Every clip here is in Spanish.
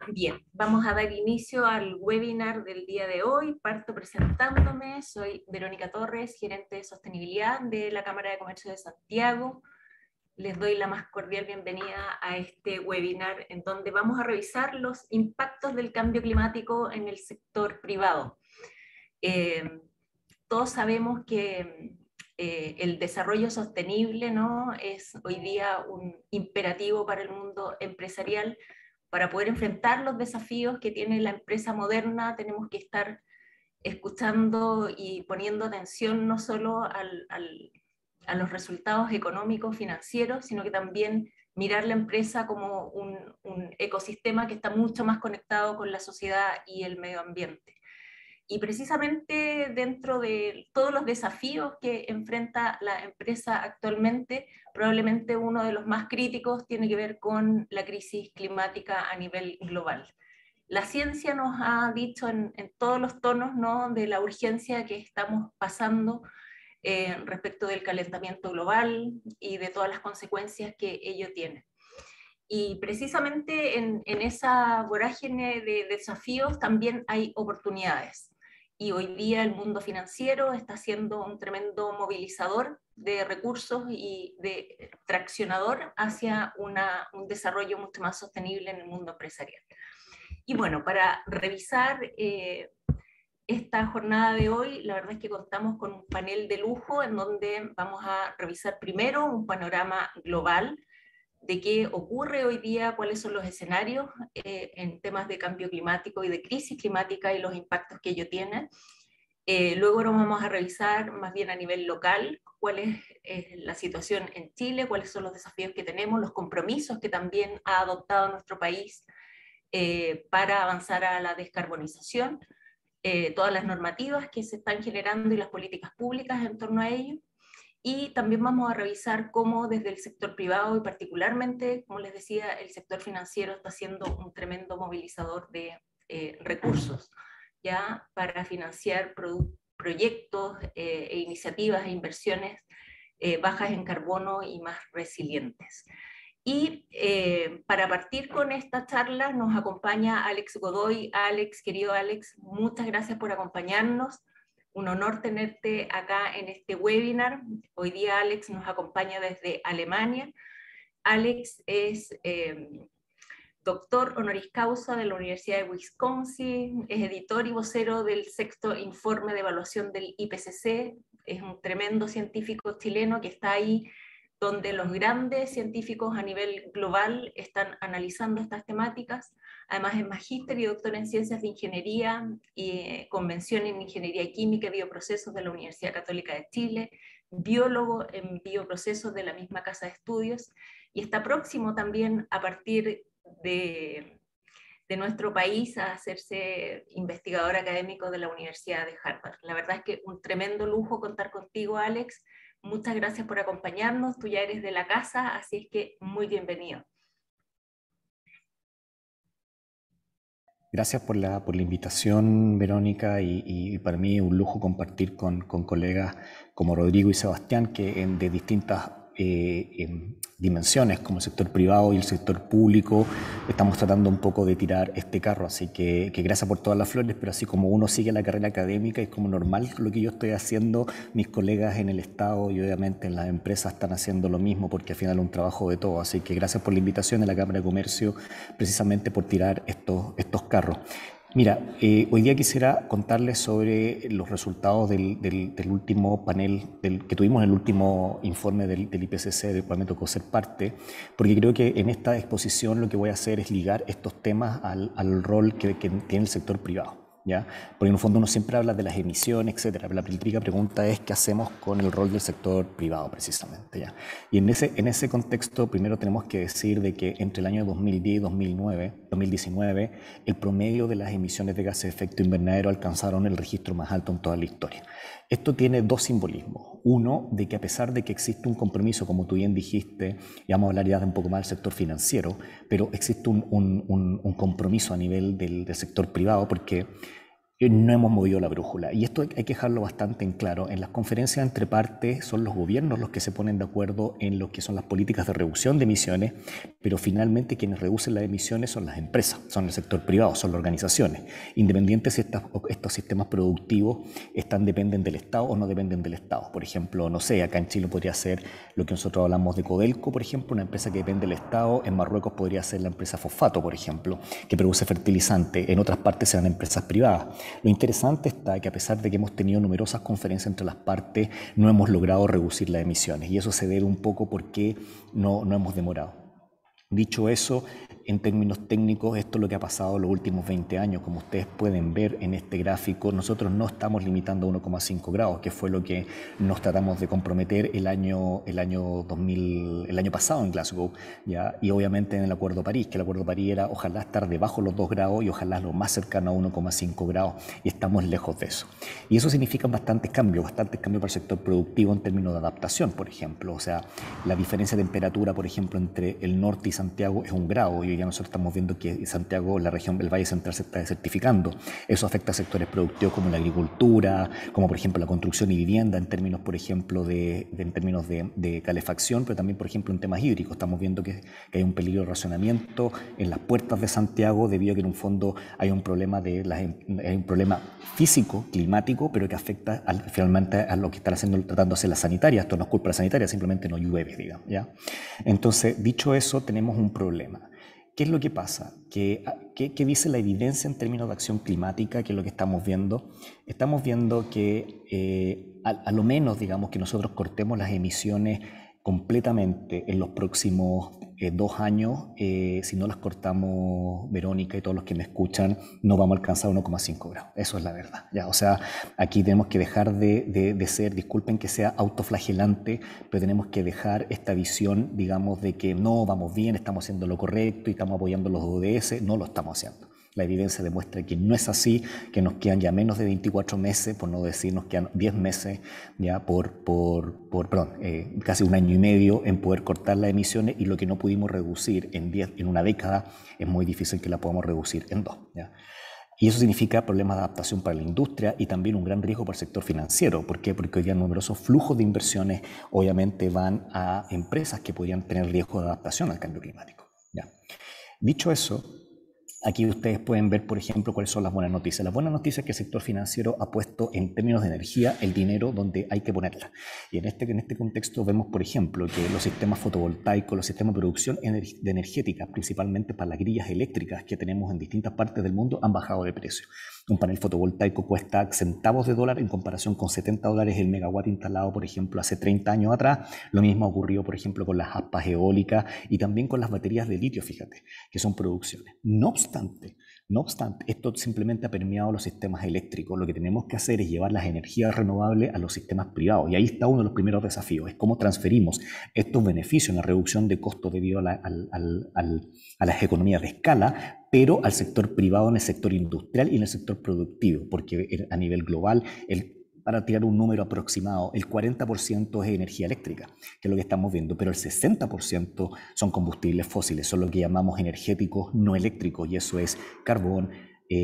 Bien, vamos a dar inicio al webinar del día de hoy. Parto presentándome. Soy Verónica Torres, gerente de sostenibilidad de la Cámara de Comercio de Santiago. Les doy la más cordial bienvenida a este webinar en donde vamos a revisar los impactos del cambio climático en el sector privado. Todos sabemos que el desarrollo sostenible, ¿no?, es hoy día un imperativo para el mundo empresarial. Para poder enfrentar los desafíos que tiene la empresa moderna, tenemos que estar escuchando y poniendo atención no solo a los resultados económicos, financieros, sino que también mirar la empresa como un ecosistema que está mucho más conectado con la sociedad y el medio ambiente. Y precisamente dentro de todos los desafíos que enfrenta la empresa actualmente, probablemente uno de los más críticos tiene que ver con la crisis climática a nivel global. La ciencia nos ha dicho en todos los tonos, ¿no?, de la urgencia que estamos pasando respecto del calentamiento global y de todas las consecuencias que ello tiene. Y precisamente en esa vorágine de desafíos también hay oportunidades. Y hoy día el mundo financiero está siendo un tremendo movilizador de recursos y de traccionador hacia un desarrollo mucho más sostenible en el mundo empresarial. Y bueno, para revisar esta jornada de hoy, la verdad es que contamos con un panel de lujo en donde vamos a revisar primero un panorama global de qué ocurre hoy día, cuáles son los escenarios en temas de cambio climático y de crisis climática y los impactos que ello tiene. Luego nos vamos a revisar más bien a nivel local cuál es la situación en Chile, cuáles son los desafíos que tenemos, los compromisos que también ha adoptado nuestro país para avanzar a la descarbonización, todas las normativas que se están generando y las políticas públicas en torno a ello. Y también vamos a revisar cómo desde el sector privado y particularmente, como les decía, el sector financiero está siendo un tremendo movilizador de recursos, ya para financiar proyectos e iniciativas e inversiones bajas en carbono y más resilientes. Y para partir con esta charla nos acompaña Alex Godoy. Alex, querido Alex, muchas gracias por acompañarnos. Un honor tenerte acá en este webinar. Hoy día Alex nos acompaña desde Alemania. Alex es doctor honoris causa de la Universidad de Wisconsin, es editor y vocero del sexto informe de evaluación del IPCC, es un tremendo científico chileno que está ahí donde los grandes científicos a nivel global están analizando estas temáticas. Además es magíster y doctor en Ciencias de Ingeniería y convención en Ingeniería Química y Bioprocesos de la Universidad Católica de Chile, biólogo en bioprocesos de la misma casa de estudios, y está próximo también a partir de nuestro país a hacerse investigador académico de la Universidad de Harvard. La verdad es que un tremendo lujo contar contigo, Alex. Muchas gracias por acompañarnos, tú ya eres de la casa, así es que muy bienvenido. Gracias por la invitación, Verónica, y para mí es un lujo compartir con colegas como Rodrigo y Sebastián, que de distintas dimensiones, como el sector privado y el sector público, estamos tratando un poco de tirar este carro. Así que gracias por todas las flores, pero así como uno sigue la carrera académica, es como normal lo que yo estoy haciendo, mis colegas en el Estado y obviamente en las empresas están haciendo lo mismo, porque al final es un trabajo de todo. Así que gracias por la invitación a la Cámara de Comercio, precisamente por tirar estos carros. Mira, hoy día quisiera contarles sobre los resultados del último panel que tuvimos en el último informe del IPCC, del cual me tocó ser parte, porque creo que en esta exposición lo que voy a hacer es ligar estos temas al rol que tiene el sector privado, ¿ya? Porque en el fondo uno siempre habla de las emisiones, etcétera, pero la típica pregunta es ¿qué hacemos con el rol del sector privado precisamente, ¿ya? Y en ese contexto primero tenemos que decir de que entre el año 2010 y 2019 el promedio de las emisiones de gases de efecto invernadero alcanzaron el registro más alto en toda la historia. Esto tiene dos simbolismos. Uno, de que a pesar de que existe un compromiso, como tú bien dijiste, y vamos a hablar ya de un poco más del sector financiero, pero existe un compromiso a nivel del sector privado, porque No hemos movido la brújula. Y esto hay que dejarlo bastante en claro. En las conferencias entre partes son los gobiernos los que se ponen de acuerdo en lo que son las políticas de reducción de emisiones, pero finalmente quienes reducen las emisiones son las empresas, son el sector privado, son las organizaciones. Independientes si estos sistemas productivos dependen del Estado o no dependen del Estado. Por ejemplo, no sé, acá en Chile podría ser lo que nosotros hablamos de Codelco, por ejemplo, una empresa que depende del Estado. En Marruecos podría ser la empresa Fosfato, por ejemplo, que produce fertilizante. En otras partes serán empresas privadas. Lo interesante está que a pesar de que hemos tenido numerosas conferencias entre las partes, no hemos logrado reducir las emisiones y eso se debe un poco porque no hemos demorado. Dicho eso, en términos técnicos, esto es lo que ha pasado los últimos 20 años. Como ustedes pueden ver en este gráfico, nosotros no estamos limitando a 1,5 grados, que fue lo que nos tratamos de comprometer el año pasado en Glasgow, ¿ya? Y obviamente en el Acuerdo de París, que el Acuerdo de París era ojalá estar debajo de los 2 grados y ojalá lo más cercano a 1,5 grados, y estamos lejos de eso. Y eso significa bastantes cambios para el sector productivo en términos de adaptación, por ejemplo. O sea, la diferencia de temperatura, por ejemplo, entre el norte y Santiago es 1 grado, y hoy día nosotros estamos viendo que Santiago, la región del Valle Central, se está desertificando. Eso afecta a sectores productivos como la agricultura, como por ejemplo la construcción y vivienda, en términos, por ejemplo, de calefacción, pero también, por ejemplo, en temas hídricos. Estamos viendo que hay un peligro de racionamiento en las puertas de Santiago debido a que en un fondo hay un problema físico, climático, pero que afecta finalmente a lo que están tratando de hacer las sanitarias. Esto no es culpa de las sanitarias, simplemente no llueve, digamos, ¿ya? Entonces, dicho eso, tenemos un problema. ¿Qué es lo que pasa? ¿Qué dice la evidencia en términos de acción climática? ¿Qué es lo que estamos viendo? Estamos viendo que a lo menos, digamos, que nosotros cortemos las emisiones completamente en los próximos 2 años. Si no las cortamos, Verónica y todos los que me escuchan, no vamos a alcanzar 1,5 grados. Eso es la verdad, ¿ya? O sea, aquí tenemos que dejar de ser, disculpen que sea autoflagelante, pero tenemos que dejar esta visión, digamos, de que no, vamos bien, estamos haciendo lo correcto y estamos apoyando los ODS. No lo estamos haciendo. La evidencia demuestra que no es así, que nos quedan ya menos de 24 meses, por no decir nos quedan 10 meses, ya casi 1 año y medio en poder cortar las emisiones, y lo que no pudimos reducir en 1 década es muy difícil que la podamos reducir en 2. ¿Ya? Y eso significa problemas de adaptación para la industria y también un gran riesgo para el sector financiero. ¿Por qué? Porque hoy día numerosos flujos de inversiones obviamente van a empresas que podrían tener riesgo de adaptación al cambio climático. ¿Ya? Dicho eso, aquí ustedes pueden ver, por ejemplo, cuáles son las buenas noticias. Las buenas noticias es que el sector financiero ha puesto en términos de energía el dinero donde hay que ponerla. Y en este contexto vemos, por ejemplo, que los sistemas fotovoltaicos, los sistemas de producción de energética, principalmente para las grillas eléctricas que tenemos en distintas partes del mundo, han bajado de precio. Un panel fotovoltaico cuesta centavos de dólar en comparación con $70 el megawatt instalado, por ejemplo, hace 30 años atrás. Lo mismo ocurrió, por ejemplo, con las aspas eólicas y también con las baterías de litio, fíjate, que son producciones. No obstante, esto simplemente ha permeado los sistemas eléctricos. Lo que tenemos que hacer es llevar las energías renovables a los sistemas privados. Y ahí está uno de los primeros desafíos, es cómo transferimos estos beneficios en la reducción de costos debido a las economías de escala, pero al sector privado, en el sector industrial y en el sector productivo, porque a nivel global, para tirar un número aproximado, el 40% es energía eléctrica, que es lo que estamos viendo, pero el 60% son combustibles fósiles, son lo que llamamos energéticos no eléctricos, y eso es carbón,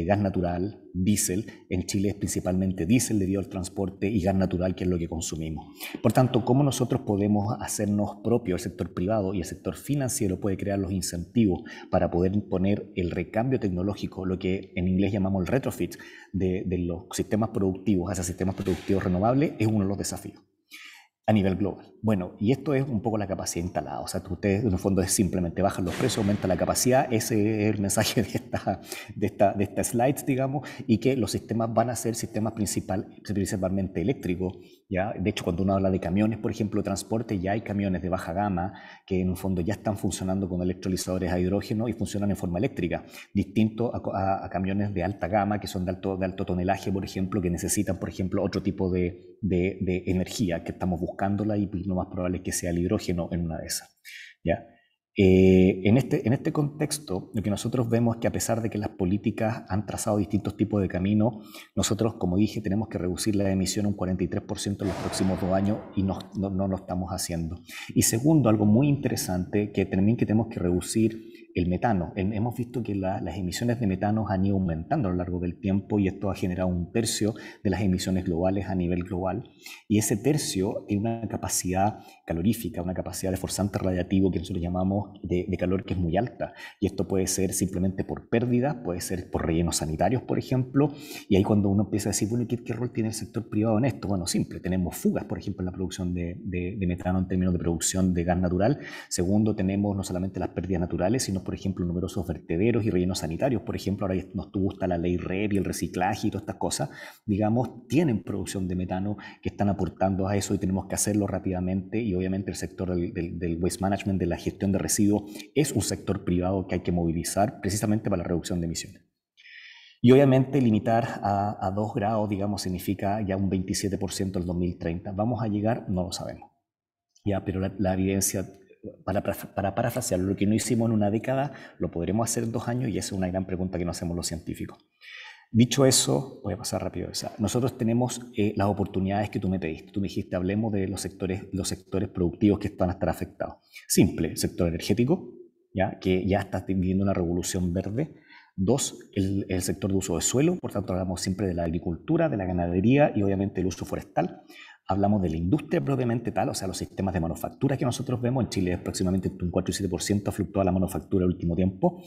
gas natural, diésel. En Chile es principalmente diésel debido al transporte y gas natural, que es lo que consumimos. Por tanto, ¿cómo nosotros podemos hacernos propios? El sector privado y el sector financiero puede crear los incentivos para poder poner el recambio tecnológico, lo que en inglés llamamos el retrofit, de los sistemas productivos hacia sistemas productivos renovables. Es uno de los desafíos a nivel global. Bueno, y esto es un poco la capacidad instalada. O sea, ustedes en el fondo es simplemente bajan los precios, aumenta la capacidad. Ese es el mensaje de esta slides, digamos, y que los sistemas van a ser sistemas principalmente eléctricos, ¿ya? De hecho, cuando uno habla de camiones, por ejemplo, de transporte, ya hay camiones de baja gama que en un fondo ya están funcionando con electrolizadores a hidrógeno y funcionan en forma eléctrica, distinto a camiones de alta gama que son de alto tonelaje, por ejemplo, que necesitan, por ejemplo, otro tipo de energía, que estamos buscándola, y lo más probable es que sea el hidrógeno en una de esas, ¿ya? En este contexto, lo que nosotros vemos es que a pesar de que las políticas han trazado distintos tipos de caminos, nosotros, como dije, tenemos que reducir la emisión un 43% en los próximos 2 años y no lo estamos haciendo. Y segundo, algo muy interesante, que también que tenemos que reducir el metano. Hemos visto que las emisiones de metano han ido aumentando a lo largo del tiempo y esto ha generado un tercio de las emisiones globales a nivel global. Y ese tercio tiene una capacidad calorífica, una capacidad de forzante radiativo que nosotros llamamos de calor que es muy alta. Y esto puede ser simplemente por pérdidas, puede ser por rellenos sanitarios, por ejemplo. Y ahí cuando uno empieza a decir, bueno, ¿qué rol tiene el sector privado en esto? Bueno, simple, tenemos fugas, por ejemplo, en la producción de metano en términos de producción de gas natural. Segundo, tenemos no solamente las pérdidas naturales, sino, por ejemplo, numerosos vertederos y rellenos sanitarios. Por ejemplo, ahora nos gusta la ley REP y el reciclaje y todas estas cosas, digamos, tienen producción de metano que están aportando a eso y tenemos que hacerlo rápidamente. Y obviamente el sector del waste management, de la gestión de residuos, es un sector privado que hay que movilizar precisamente para la reducción de emisiones. Y obviamente limitar a 2 grados, digamos, significa ya un 27% el 2030. ¿Vamos a llegar? No lo sabemos. Ya, pero la evidencia, para parafrasearlo, lo que no hicimos en una década, lo podremos hacer en 2 años y esa es una gran pregunta que nos hacemos los científicos. Dicho eso, voy a pasar rápido esa. Nosotros tenemos las oportunidades que tú me pediste. Tú me dijiste, hablemos de los sectores productivos que van a estar afectados. Simple, el sector energético, ¿ya? Que ya está viviendo una revolución verde. 2, el sector de uso de suelo, por tanto hablamos siempre de la agricultura, de la ganadería y obviamente el uso forestal. Hablamos de la industria propiamente tal, o sea, los sistemas de manufactura que nosotros vemos. En Chile es aproximadamente un 4 y 7% ha fluctuado la manufactura el último tiempo.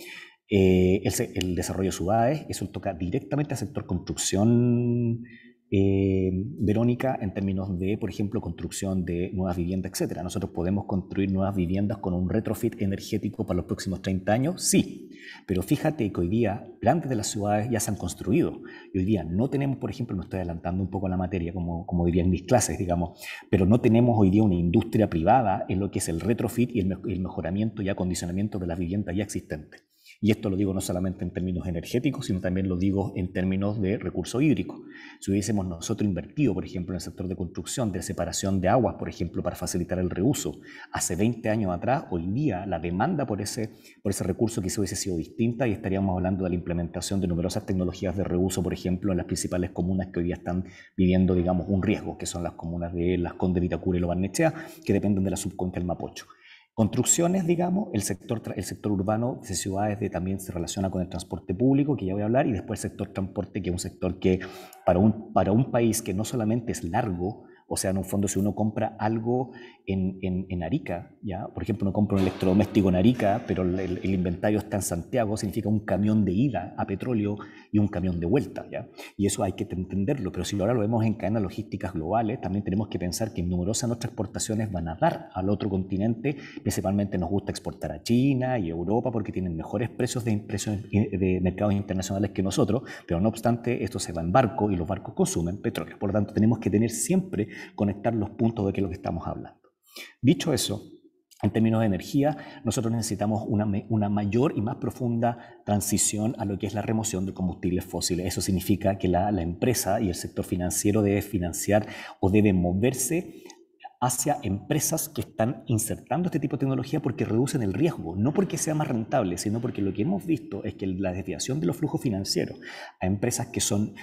El desarrollo de ciudades, eso toca directamente al sector construcción, Verónica, en términos de, por ejemplo, construcción de nuevas viviendas, etc. ¿Nosotros podemos construir nuevas viviendas con un retrofit energético para los próximos 30 años? Sí, pero fíjate que hoy día grandes de las ciudades ya se han construido y hoy día no tenemos, por ejemplo, me estoy adelantando un poco a la materia, como diría en mis clases, digamos, pero no tenemos hoy día una industria privada en lo que es el retrofit y el mejoramiento y acondicionamiento de las viviendas ya existentes. Y esto lo digo no solamente en términos energéticos, sino también lo digo en términos de recurso hídrico. Si hubiésemos nosotros invertido, por ejemplo, en el sector de construcción, de separación de aguas, por ejemplo, para facilitar el reuso, hace 20 años atrás, hoy día la demanda por ese recurso quizás hubiese sido distinta y estaríamos hablando de la implementación de numerosas tecnologías de reuso, por ejemplo, en las principales comunas que hoy día están viviendo, digamos, un riesgo, que son las comunas de Las Condes, Vitacura y Lo Barnechea, que dependen de la subcuenca del Mapocho. Construcciones, digamos, el sector urbano de ciudades también se relaciona con el transporte público, que ya voy a hablar, y después el sector transporte, que es un sector que para un país que no solamente es largo, o sea, en un fondo, si uno compra algo en Arica, ¿ya? Por ejemplo, uno compra un electrodoméstico en Arica, pero el inventario está en Santiago, significa un camión de ida a petróleo y un camión de vuelta, ¿ya? Y eso hay que entenderlo, pero si ahora lo vemos en cadenas logísticas globales, también tenemos que pensar que numerosas nuestras exportaciones van a dar al otro continente. Principalmente nos gusta exportar a China y Europa porque tienen mejores precios de mercados internacionales que nosotros, pero no obstante, esto se va en barco y los barcos consumen petróleo. Por lo tanto, tenemos que tener siempre conectar los puntos de qué es lo que estamos hablando. Dicho eso, en términos de energía, nosotros necesitamos una mayor y más profunda transición a lo que es la remoción de combustibles fósiles. Eso significa que la empresa y el sector financiero debe financiar o debe moverse hacia empresas que están insertando este tipo de tecnología porque reducen el riesgo, no porque sea más rentable, sino porque lo que hemos visto es que la desviación de los flujos financieros a empresas que son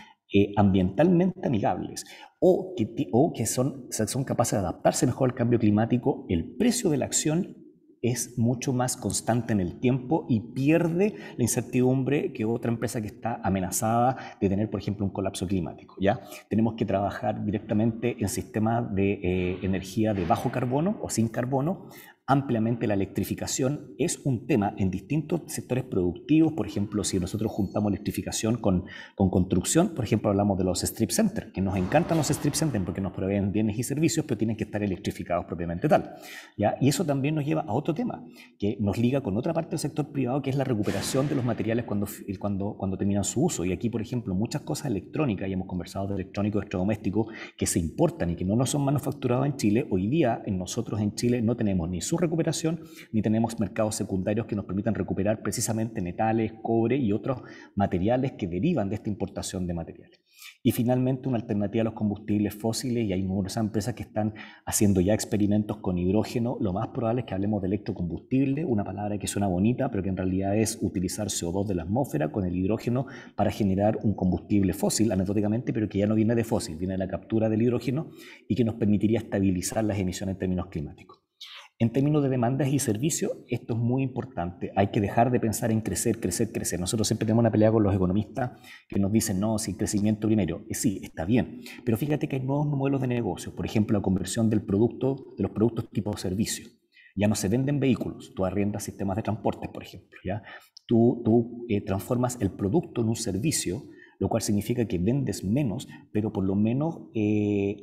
ambientalmente amigables o que son capaces de adaptarse mejor al cambio climático, el precio de la acción es mucho más constante en el tiempo y pierde la incertidumbre que otra empresa que está amenazada de tener, por ejemplo, un colapso climático, ¿ya? Tenemos que trabajar directamente en sistemas de energía de bajo carbono o sin carbono. Ampliamente la electrificación es un tema en distintos sectores productivos. Por ejemplo, si nosotros juntamos electrificación con construcción, por ejemplo, hablamos de los strip centers, que nos encantan los strip centers porque nos proveen bienes y servicios, pero tienen que estar electrificados propiamente tal, ¿ya? Y eso también nos lleva a otro tema, que nos liga con otra parte del sector privado, que es la recuperación de los materiales cuando terminan su uso. Y aquí, por ejemplo, muchas cosas electrónicas, y hemos conversado de electrónicos, electrodomésticos, que se importan y que no nos son manufacturados en Chile, hoy día nosotros en Chile no tenemos ni su recuperación, ni tenemos mercados secundarios que nos permitan recuperar precisamente metales, cobre y otros materiales que derivan de esta importación de materiales. Y finalmente, una alternativa a los combustibles fósiles, y hay muchas empresas que están haciendo ya experimentos con hidrógeno. Lo más probable es que hablemos de electrocombustible, una palabra que suena bonita, pero que en realidad es utilizar CO2 de la atmósfera con el hidrógeno para generar un combustible fósil, anecdóticamente, pero que ya no viene de fósil, viene de la captura del hidrógeno y que nos permitiría estabilizar las emisiones en términos climáticos. En términos de demandas y servicios, esto es muy importante. Hay que dejar de pensar en crecer, crecer, crecer. Nosotros siempre tenemos una pelea con los economistas que nos dicen, no, sin crecimiento primero. Sí, está bien, pero fíjate que hay nuevos modelos de negocio. Por ejemplo, la conversión del producto, de los productos tipo servicio. Ya no se venden vehículos, tú arriendas sistemas de transporte, por ejemplo. ¿Ya? Tú transformas el producto en un servicio, lo cual significa que vendes menos, pero por lo menos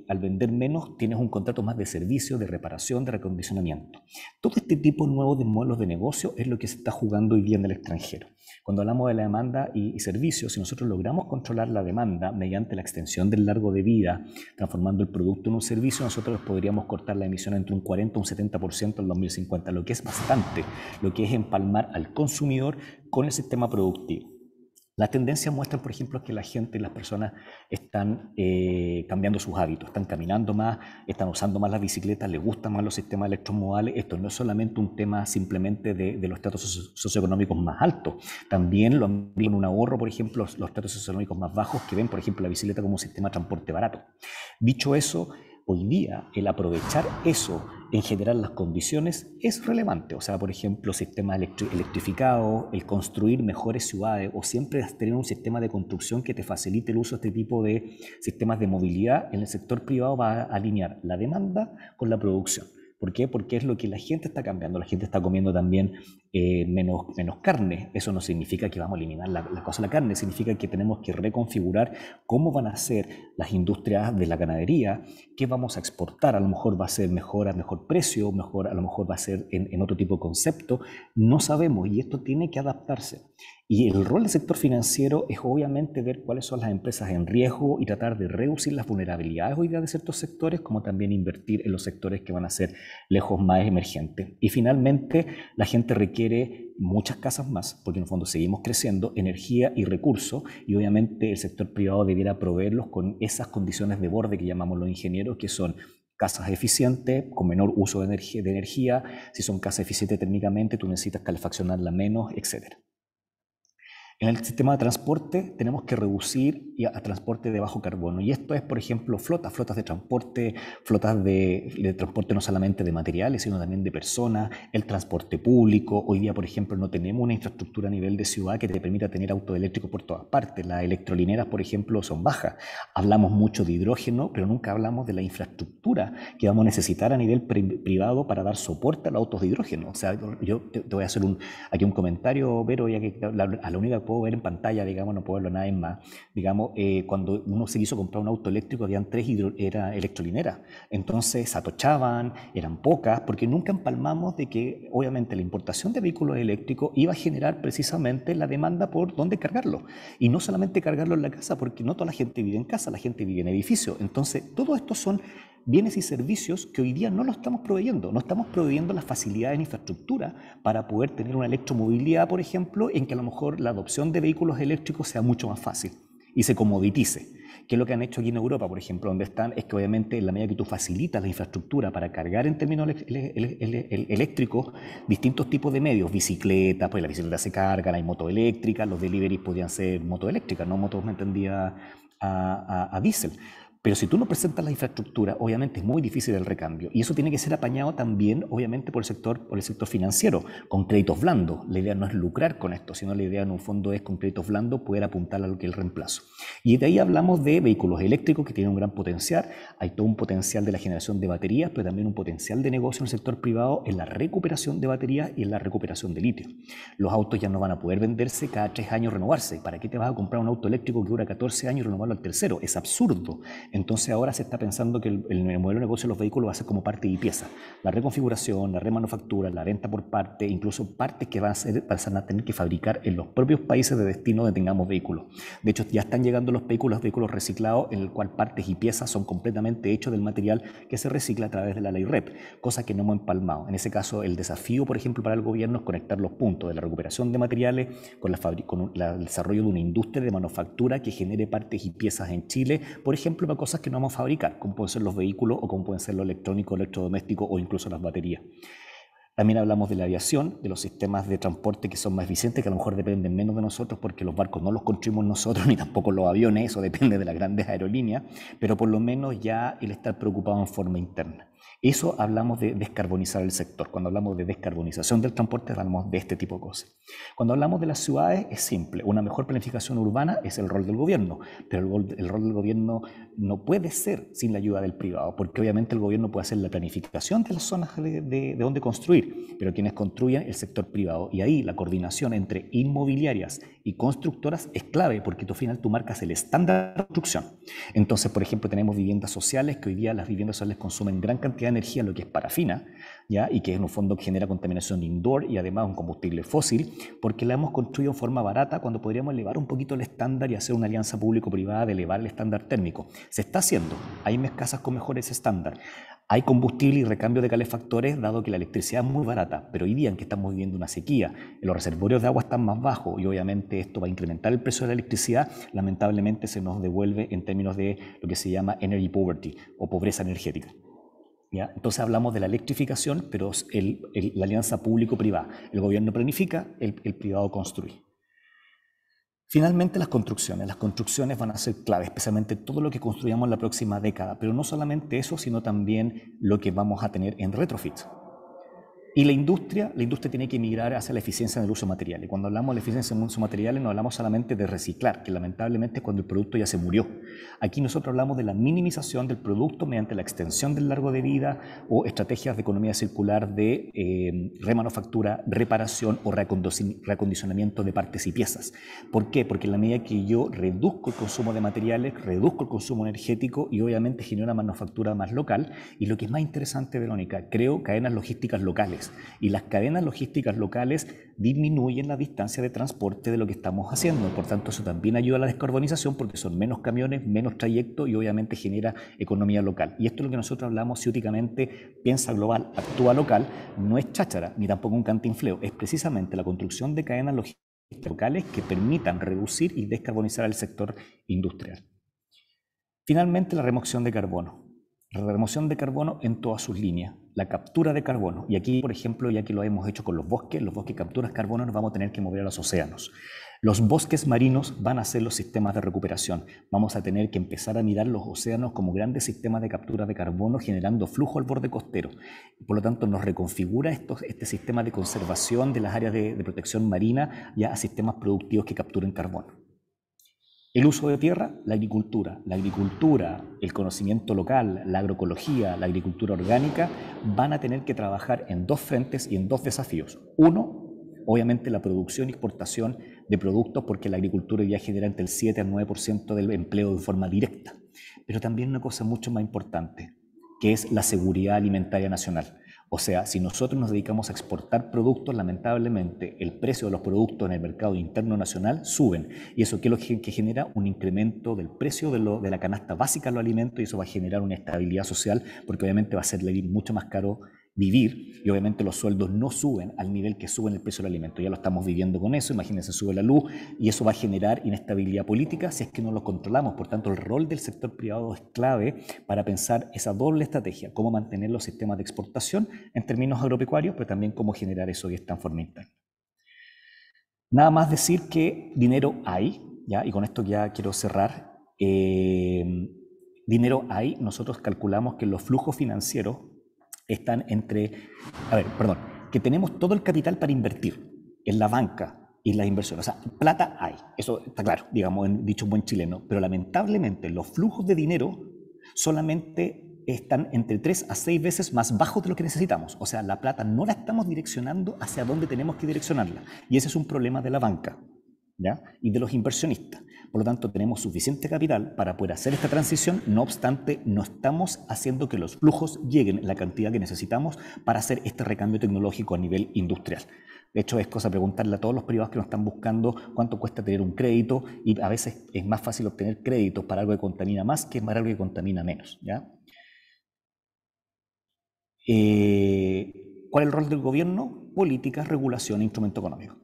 al vender menos tienes un contrato más de servicio, de reparación, de recondicionamiento. Todo este tipo nuevo de modelos de negocio es lo que se está jugando hoy día en el extranjero. Cuando hablamos de la demanda y servicios, si nosotros logramos controlar la demanda mediante la extensión del largo de vida, transformando el producto en un servicio, nosotros podríamos cortar la emisión entre un 40 y un 70% en 2050, lo que es bastante, lo que es empalmar al consumidor con el sistema productivo. Las tendencias muestran, por ejemplo, que la gente y las personas están cambiando sus hábitos, están caminando más, están usando más las bicicletas, les gustan más los sistemas electromodales. Esto no es solamente un tema simplemente de los estratos socioeconómicos más altos, también lo han visto en un ahorro, por ejemplo, los estratos socioeconómicos más bajos que ven, por ejemplo, la bicicleta como un sistema de transporte barato. Dicho eso, hoy día el aprovechar eso en general las condiciones es relevante. O sea, por ejemplo, sistemas electrificados, el construir mejores ciudades o siempre tener un sistema de construcción que te facilite el uso de este tipo de sistemas de movilidad en el sector privado va a alinear la demanda con la producción. ¿Por qué? Porque es lo que la gente está cambiando. La gente está comiendo también menos carne. Eso no significa que vamos a eliminar la cosa de la carne, significa que tenemos que reconfigurar cómo van a ser las industrias de la ganadería, qué vamos a exportar. A lo mejor va a ser mejor a mejor precio, mejor, a lo mejor va a ser en otro tipo de concepto. No sabemos y esto tiene que adaptarse. Y el rol del sector financiero es obviamente ver cuáles son las empresas en riesgo y tratar de reducir las vulnerabilidades hoy día de ciertos sectores, como también invertir en los sectores que van a ser lejos más emergentes. Y finalmente, la gente requiere muchas casas más, porque en el fondo seguimos creciendo, energía y recursos, y obviamente el sector privado debiera proveerlos con esas condiciones de borde que llamamos los ingenieros, que son casas eficientes, con menor uso de energía. Si son casas eficientes térmicamente, tú necesitas calefaccionarla menos, etcétera. En el sistema de transporte tenemos que reducir a transporte de bajo carbono y esto es, por ejemplo, flotas de transporte, flotas de transporte no solamente de materiales, sino también de personas, el transporte público. Hoy día, por ejemplo, no tenemos una infraestructura a nivel de ciudad que te permita tener autos eléctricos por todas partes. Las electrolineras, por ejemplo, son bajas. Hablamos mucho de hidrógeno, pero nunca hablamos de la infraestructura que vamos a necesitar a nivel privado para dar soporte a los autos de hidrógeno. O sea, yo te voy a hacer aquí un comentario, Vero, ya que a la única puedo ver en pantalla, digamos, no puedo verlo nada más. Digamos, cuando uno se quiso comprar un auto eléctrico, habían 3 electrolineras. Entonces se atochaban, eran pocas, porque nunca empalmamos de que, obviamente, la importación de vehículos eléctricos iba a generar precisamente la demanda por dónde cargarlo. Y no solamente cargarlo en la casa, porque no toda la gente vive en casa, la gente vive en edificios. Entonces, todo esto son bienes y servicios que hoy día no lo estamos proveyendo. No estamos proveyendo las facilidades en infraestructura para poder tener una electromovilidad, por ejemplo, en que a lo mejor la adopción de vehículos eléctricos sea mucho más fácil y se comoditice. Que es lo que han hecho aquí en Europa, por ejemplo, donde están, es que obviamente en la medida que tú facilitas la infraestructura para cargar en términos eléctricos distintos tipos de medios, bicicleta, pues la bicicleta se carga, hay moto eléctrica, los deliveries podían ser moto eléctrica, no motos, me entendía, a diésel. Pero si tú no presentas la infraestructura, obviamente es muy difícil el recambio. Y eso tiene que ser apañado también, obviamente, por el sector financiero, con créditos blandos. La idea no es lucrar con esto, sino la idea en un fondo es, con créditos blandos, poder apuntar a lo que es el reemplazo. Y de ahí hablamos de vehículos eléctricos que tienen un gran potencial. Hay todo un potencial de la generación de baterías, pero también un potencial de negocio en el sector privado en la recuperación de baterías y en la recuperación de litio. Los autos ya no van a poder venderse cada 3 años, renovarse. ¿Para qué te vas a comprar un auto eléctrico que dura 14 años y renovarlo al tercero? Es absurdo. Entonces ahora se está pensando que el modelo de negocio de los vehículos va a ser como parte y pieza. La reconfiguración, la remanufactura, la venta por parte, incluso partes que van a tener que fabricar en los propios países de destino donde tengamos vehículos. De hecho, ya están llegando los vehículos reciclados, en el cual partes y piezas son completamente hechos del material que se recicla a través de la ley REP, cosa que no hemos empalmado. En ese caso, el desafío, por ejemplo, para el gobierno es conectar los puntos de la recuperación de materiales con el desarrollo de una industria de manufactura que genere partes y piezas en Chile, por ejemplo, para cosas que no vamos a fabricar, como pueden ser los vehículos o como pueden ser lo electrónico, electrodoméstico o incluso las baterías. También hablamos de la aviación, de los sistemas de transporte que son más eficientes, que a lo mejor dependen menos de nosotros porque los barcos no los construimos nosotros, ni tampoco los aviones, eso depende de las grandes aerolíneas, pero por lo menos ya el estar preocupado en forma interna. Eso hablamos de descarbonizar el sector. Cuando hablamos de descarbonización del transporte, hablamos de este tipo de cosas. Cuando hablamos de las ciudades, es simple. Una mejor planificación urbana es el rol del gobierno, pero el rol del gobierno no puede ser sin la ayuda del privado, porque obviamente el gobierno puede hacer la planificación de las zonas de donde construir, pero quienes construyen el sector privado. Y ahí la coordinación entre inmobiliarias y constructoras es clave, porque al final tú marcas el estándar de construcción. Entonces, por ejemplo, tenemos viviendas sociales, que hoy día las viviendas sociales consumen gran cantidad de energía, lo que es parafina, ¿ya? Y que en un fondo genera contaminación indoor y además un combustible fósil, porque la hemos construido en forma barata cuando podríamos elevar un poquito el estándar y hacer una alianza público-privada de elevar el estándar térmico. Se está haciendo, hay casas con mejores estándares, hay combustible y recambio de calefactores, dado que la electricidad es muy barata, pero hoy día en que estamos viviendo una sequía, los reservorios de agua están más bajos y obviamente esto va a incrementar el precio de la electricidad, lamentablemente se nos devuelve en términos de lo que se llama energy poverty o pobreza energética. ¿Ya? Entonces hablamos de la electrificación, pero la alianza público-privada. El gobierno planifica, el privado construye. Finalmente, las construcciones van a ser clave, especialmente todo lo que construyamos en la próxima década, pero no solamente eso, sino también lo que vamos a tener en retrofit. Y la industria tiene que migrar hacia la eficiencia en el uso de materiales. Y cuando hablamos de la eficiencia en el uso de materiales, no hablamos solamente de reciclar, que lamentablemente es cuando el producto ya se murió. Aquí nosotros hablamos de la minimización del producto mediante la extensión del largo de vida o estrategias de economía circular de remanufactura, reparación o reacondicionamiento de partes y piezas. ¿Por qué? Porque en la medida que yo reduzco el consumo de materiales, reduzco el consumo energético y obviamente genero una manufactura más local. Y lo que es más interesante, Verónica, creo cadenas logísticas locales. Y las cadenas logísticas locales disminuyen la distancia de transporte de lo que estamos haciendo. Por tanto, eso también ayuda a la descarbonización porque son menos camiones, menos trayectos y obviamente genera economía local. Y esto es lo que nosotros hablamos ciúticamente, piensa global, actúa local, no es cháchara ni tampoco un cantinfleo, es precisamente la construcción de cadenas logísticas locales que permitan reducir y descarbonizar el sector industrial. Finalmente, la remoción de carbono. La remoción de carbono en todas sus líneas, la captura de carbono. Y aquí, por ejemplo, ya que lo hemos hecho con los bosques capturan carbono, nos vamos a tener que mover a los océanos. Los bosques marinos van a ser los sistemas de recuperación. Vamos a tener que empezar a mirar los océanos como grandes sistemas de captura de carbono, generando flujo al borde costero. Por lo tanto, nos reconfigura este sistema de conservación de las áreas de protección marina ya a sistemas productivos que capturen carbono. El uso de tierra, la agricultura, el conocimiento local, la agroecología, la agricultura orgánica van a tener que trabajar en dos frentes y en dos desafíos. Uno, obviamente la producción y exportación de productos, porque la agricultura ya genera entre el 7 al 9% del empleo de forma directa. Pero también una cosa mucho más importante, que es la seguridad alimentaria nacional. O sea, si nosotros nos dedicamos a exportar productos, lamentablemente el precio de los productos en el mercado interno nacional suben. Y eso ¿qué es lo que genera? Un incremento del precio de la canasta básica de los alimentos y eso va a generar una estabilidad social porque obviamente va a ser mucho más caro vivir y obviamente los sueldos no suben al nivel que suben el precio del alimento. Ya lo estamos viviendo con eso, imagínense, sube la luz y eso va a generar inestabilidad política si es que no lo controlamos. Por tanto, el rol del sector privado es clave para pensar esa doble estrategia, cómo mantener los sistemas de exportación en términos agropecuarios, pero también cómo generar eso y esta en forma interna. Nada más decir que dinero hay, ¿ya? Y con esto ya quiero cerrar. Dinero hay, nosotros calculamos que los flujos financieros están que tenemos todo el capital para invertir en la banca y las inversiones. O sea, plata hay, eso está claro, digamos, dicho en buen chileno, pero lamentablemente los flujos de dinero solamente están entre 3 a 6 veces más bajos de lo que necesitamos. O sea, la plata no la estamos direccionando hacia donde tenemos que direccionarla. Y ese es un problema de la banca, ¿ya? Y de los inversionistas. Por lo tanto, tenemos suficiente capital para poder hacer esta transición, no obstante, no estamos haciendo que los flujos lleguen en la cantidad que necesitamos para hacer este recambio tecnológico a nivel industrial. De hecho, es cosa preguntarle a todos los privados que nos están buscando cuánto cuesta tener un crédito y a veces es más fácil obtener créditos para algo que contamina más que para algo que contamina menos, ¿ya? ¿Cuál es el rol del gobierno? Políticas, regulación e instrumento económico.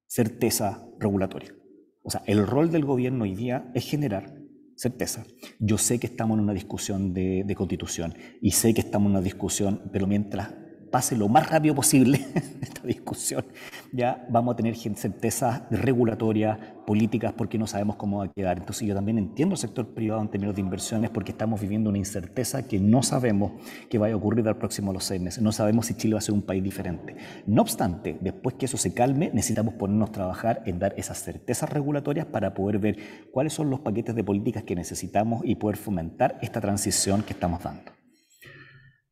Certeza regulatoria. O sea, el rol del gobierno hoy día es generar certeza. Yo sé que estamos en una discusión de constitución y sé que estamos en una discusión, pero mientras pase lo más rápido posible esta discusión, ya vamos a tener certezas regulatorias, políticas, porque no sabemos cómo va a quedar. Entonces yo también entiendo el sector privado en términos de inversiones porque estamos viviendo una incerteza que no sabemos qué vaya a ocurrir al próximo los 6 meses. No sabemos si Chile va a ser un país diferente. No obstante, después que eso se calme, necesitamos ponernos a trabajar en dar esas certezas regulatorias para poder ver cuáles son los paquetes de políticas que necesitamos y poder fomentar esta transición que estamos dando.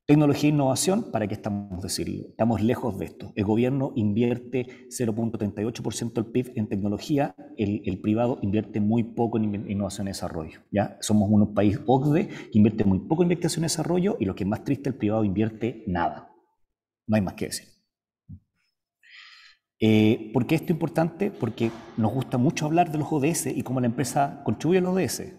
Tecnología e innovación, ¿para qué estamos decirlo? Estamos lejos de esto. El gobierno invierte 0,38% del PIB en tecnología, el privado invierte muy poco en innovación y desarrollo. ¿Ya? Somos un país OCDE que invierte muy poco en investigación y desarrollo, y lo que es más triste, el privado invierte nada. No hay más que decir. ¿Por qué esto es importante? Porque nos gusta mucho hablar de los ODS y cómo la empresa contribuye a los ODS.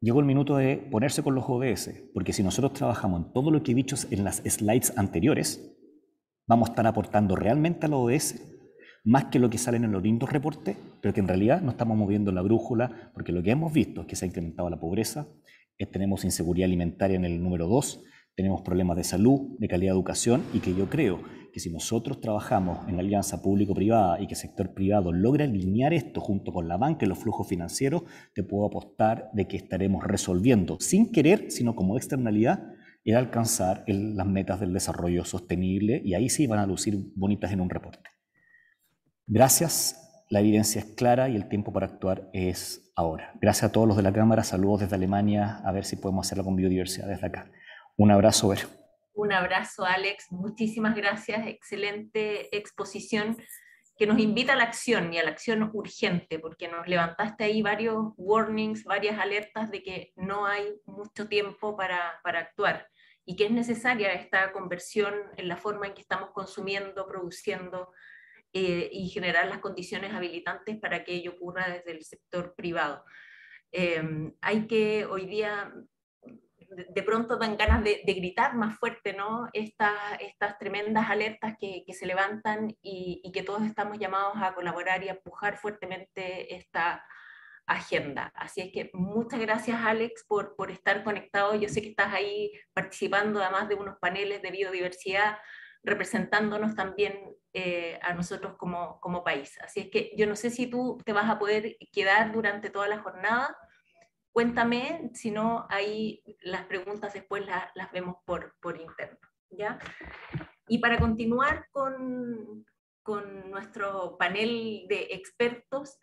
Llegó el minuto de ponerse con los ODS, porque si nosotros trabajamos en todo lo que he dicho en las slides anteriores, vamos a estar aportando realmente a los ODS, más que lo que sale en los lindos reportes, pero que en realidad no estamos moviendo la brújula, porque lo que hemos visto es que se ha incrementado la pobreza, tenemos inseguridad alimentaria en el número 2, tenemos problemas de salud, de calidad de educación, y que yo creo que si nosotros trabajamos en la alianza público-privada y que el sector privado logra alinear esto junto con la banca y los flujos financieros, te puedo apostar de que estaremos resolviendo, sin querer, sino como externalidad, el alcanzar las metas del desarrollo sostenible, y ahí sí van a lucir bonitas en un reporte. Gracias, la evidencia es clara y el tiempo para actuar es ahora. Gracias a todos los de la Cámara, saludos desde Alemania, a ver si podemos hacerlo con biodiversidad desde acá. Un abrazo, Vero. Un abrazo, Alex. Muchísimas gracias. Excelente exposición que nos invita a la acción y a la acción urgente, porque nos levantaste ahí varios warnings, varias alertas de que no hay mucho tiempo para actuar y que es necesaria esta conversión en la forma en que estamos consumiendo, produciendo y generar las condiciones habilitantes para que ello ocurra desde el sector privado. Hay que hoy día de pronto dan ganas de gritar más fuerte, ¿no? Estas tremendas alertas que se levantan y que todos estamos llamados a colaborar y a empujar fuertemente esta agenda. Así es que muchas gracias, Alex, por estar conectado. Yo sé que estás ahí participando además de unos paneles de biodiversidad, representándonos también a nosotros como país. Así es que yo no sé si tú te vas a poder quedar durante toda la jornada. Cuéntame, si no, ahí las preguntas después las vemos por interno, ¿ya? Y para continuar con nuestro panel de expertos,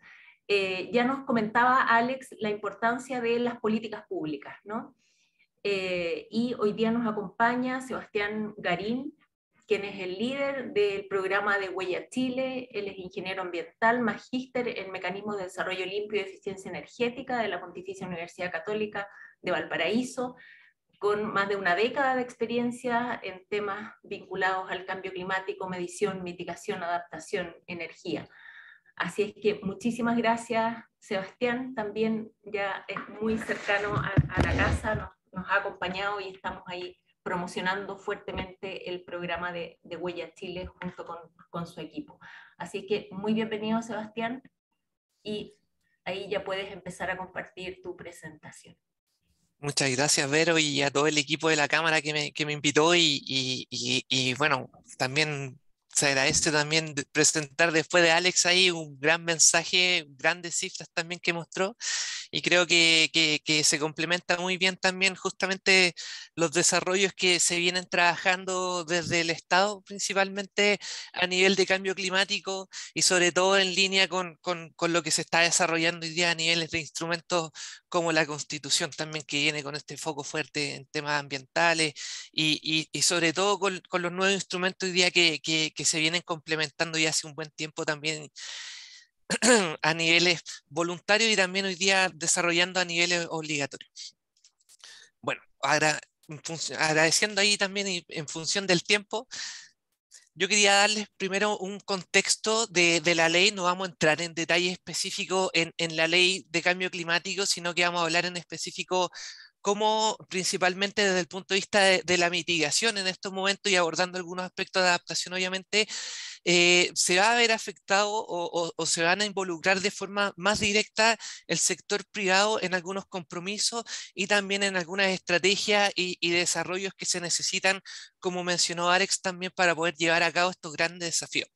ya nos comentaba Alex la importancia de las políticas públicas, ¿no? Y hoy día nos acompaña Sebastián Garín, quien es el líder del programa de Huella Chile. Él es ingeniero ambiental, magíster en mecanismos de desarrollo limpio y eficiencia energética de la Pontificia Universidad Católica de Valparaíso, con más de una década de experiencia en temas vinculados al cambio climático, medición, mitigación, adaptación, energía. Así es que muchísimas gracias, Sebastián. También ya es muy cercano a la casa, nos ha acompañado y estamos ahí promocionando fuertemente el programa de Huella Chile junto con su equipo. Así que muy bienvenido, Sebastián, y ahí ya puedes empezar a compartir tu presentación. Muchas gracias, Vero, y a todo el equipo de la Cámara que me invitó y bueno, también se agradece también presentar después de Alex ahí un gran mensaje, grandes cifras también que mostró, y creo que se complementa muy bien también justamente los desarrollos que se vienen trabajando desde el Estado, principalmente a nivel de cambio climático y sobre todo en línea con lo que se está desarrollando hoy día a niveles de instrumentos como la Constitución también, que viene con este foco fuerte en temas ambientales y sobre todo con los nuevos instrumentos hoy día que se vienen complementando ya hace un buen tiempo también a niveles voluntarios y también hoy día desarrollando a niveles obligatorios. Bueno, agradeciendo ahí también y en función del tiempo, yo quería darles primero un contexto de la ley. No vamos a entrar en detalles específicos en la ley de cambio climático, sino que vamos a hablar en específico cómo principalmente desde el punto de vista de la mitigación en estos momentos y abordando algunos aspectos de adaptación, obviamente, se va a ver afectado o se van a involucrar de forma más directa el sector privado en algunos compromisos y también en algunas estrategias y desarrollos que se necesitan, como mencionó Alex, también para poder llevar a cabo estos grandes desafíos.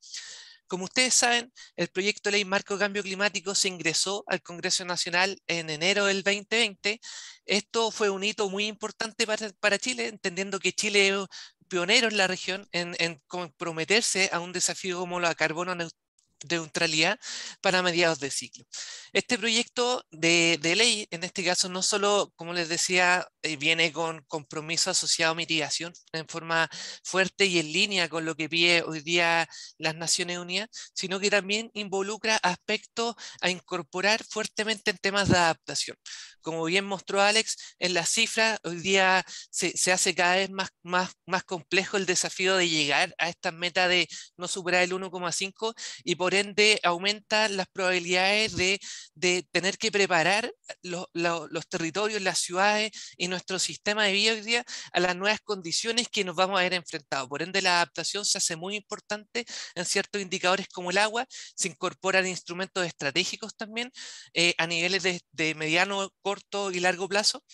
Como ustedes saben, el proyecto de ley Marco de Cambio Climático se ingresó al Congreso Nacional en enero del 2020. Esto fue un hito muy importante para Chile, entendiendo que Chile es pionero en la región en comprometerse a un desafío como la carbono neutralidad para mediados de ciclo. Este proyecto de ley, en este caso, no solo, como les decía, viene con compromiso asociado a mitigación en forma fuerte y en línea con lo que pide hoy día las Naciones Unidas, sino que también involucra aspectos a incorporar fuertemente en temas de adaptación. Como bien mostró Alex, en las cifras hoy día se hace cada vez más complejo el desafío de llegar a esta meta de no superar el 1,5 y por ende aumenta las probabilidades de tener que preparar los territorios, las ciudades y nuestro sistema de vida hoy día a las nuevas condiciones que nos vamos a ver enfrentados. Por ende, la adaptación se hace muy importante en ciertos indicadores como el agua, se incorporan instrumentos estratégicos también a niveles de mediano, corto y largo plazo.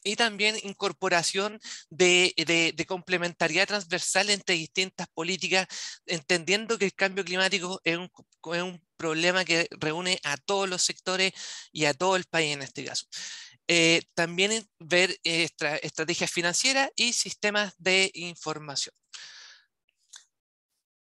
Y también incorporación de complementariedad transversal entre distintas políticas, entendiendo que el cambio climático es un problema que reúne a todos los sectores y a todo el país en este caso. También ver estrategias financieras y sistemas de información.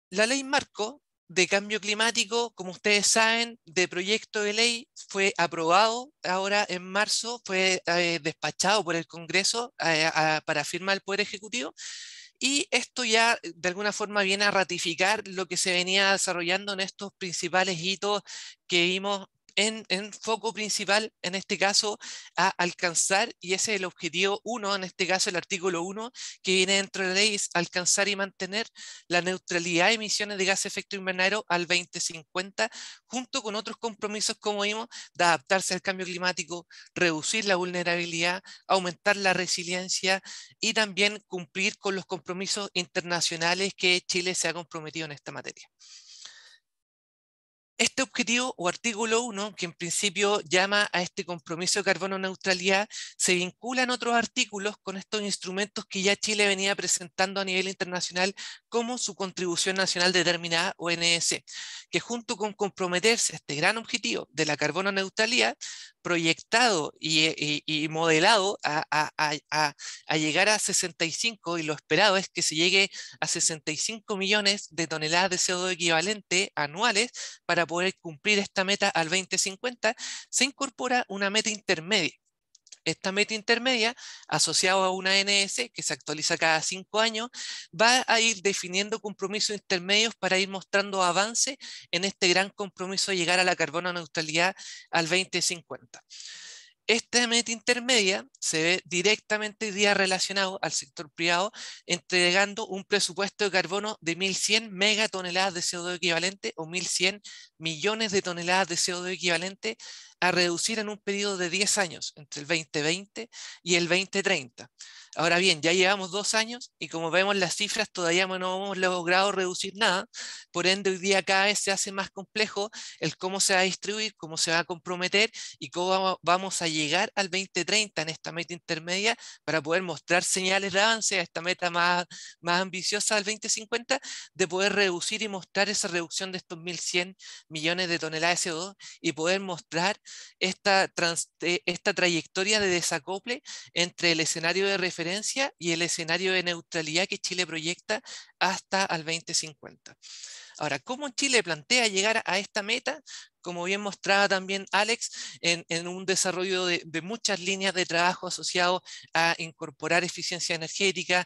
La ley marco de cambio climático, como ustedes saben, de proyecto de ley fue aprobado ahora en marzo, fue despachado por el Congreso para firma del Poder Ejecutivo. Y esto ya de alguna forma viene a ratificar lo que se venía desarrollando en estos principales hitos que vimos en foco principal, en este caso, a alcanzar, y ese es el objetivo 1, en este caso el artículo 1, que viene dentro de la ley, es alcanzar y mantener la neutralidad de emisiones de gases de efecto invernadero al 2050, junto con otros compromisos, como vimos, de adaptarse al cambio climático, reducir la vulnerabilidad, aumentar la resiliencia y también cumplir con los compromisos internacionales que Chile se ha comprometido en esta materia. Este objetivo o artículo 1, que en principio llama a este compromiso de carbono neutralidad, se vincula en otros artículos con estos instrumentos que ya Chile venía presentando a nivel internacional como su contribución nacional determinada, ONS, que junto con comprometerse a este gran objetivo de la carbono neutralidad, proyectado y modelado a llegar a 65, y lo esperado es que se llegue a 65 millones de toneladas de CO2 equivalente anuales para poder cumplir esta meta al 2050, se incorpora una meta intermedia. Esta meta intermedia, asociada a una ANS que se actualiza cada 5 años, va a ir definiendo compromisos intermedios para ir mostrando avance en este gran compromiso de llegar a la carbono neutralidad al 2050. Esta meta intermedia se ve directamente hoy día relacionado al sector privado, entregando un presupuesto de carbono de 1.100 megatoneladas de CO2 equivalente o 1.100 millones de toneladas de CO2 equivalente a reducir en un periodo de 10 años, entre el 2020 y el 2030. Ahora bien, ya llevamos 2 años y como vemos las cifras todavía no hemos logrado reducir nada, por ende hoy día cada vez se hace más complejo el cómo se va a distribuir, cómo se va a comprometer y cómo vamos a llegar al 2030 en esta meta intermedia para poder mostrar señales de avance a esta meta más ambiciosa del 2050, de poder reducir y mostrar esa reducción de estos 1.100 millones de toneladas de CO2 y poder mostrar esta trayectoria de desacople entre el escenario de referencia y el escenario de neutralidad que Chile proyecta hasta al 2050. Ahora, ¿cómo Chile plantea llegar a esta meta? Como bien mostraba también Alex, en un desarrollo de muchas líneas de trabajo asociado a incorporar eficiencia energética,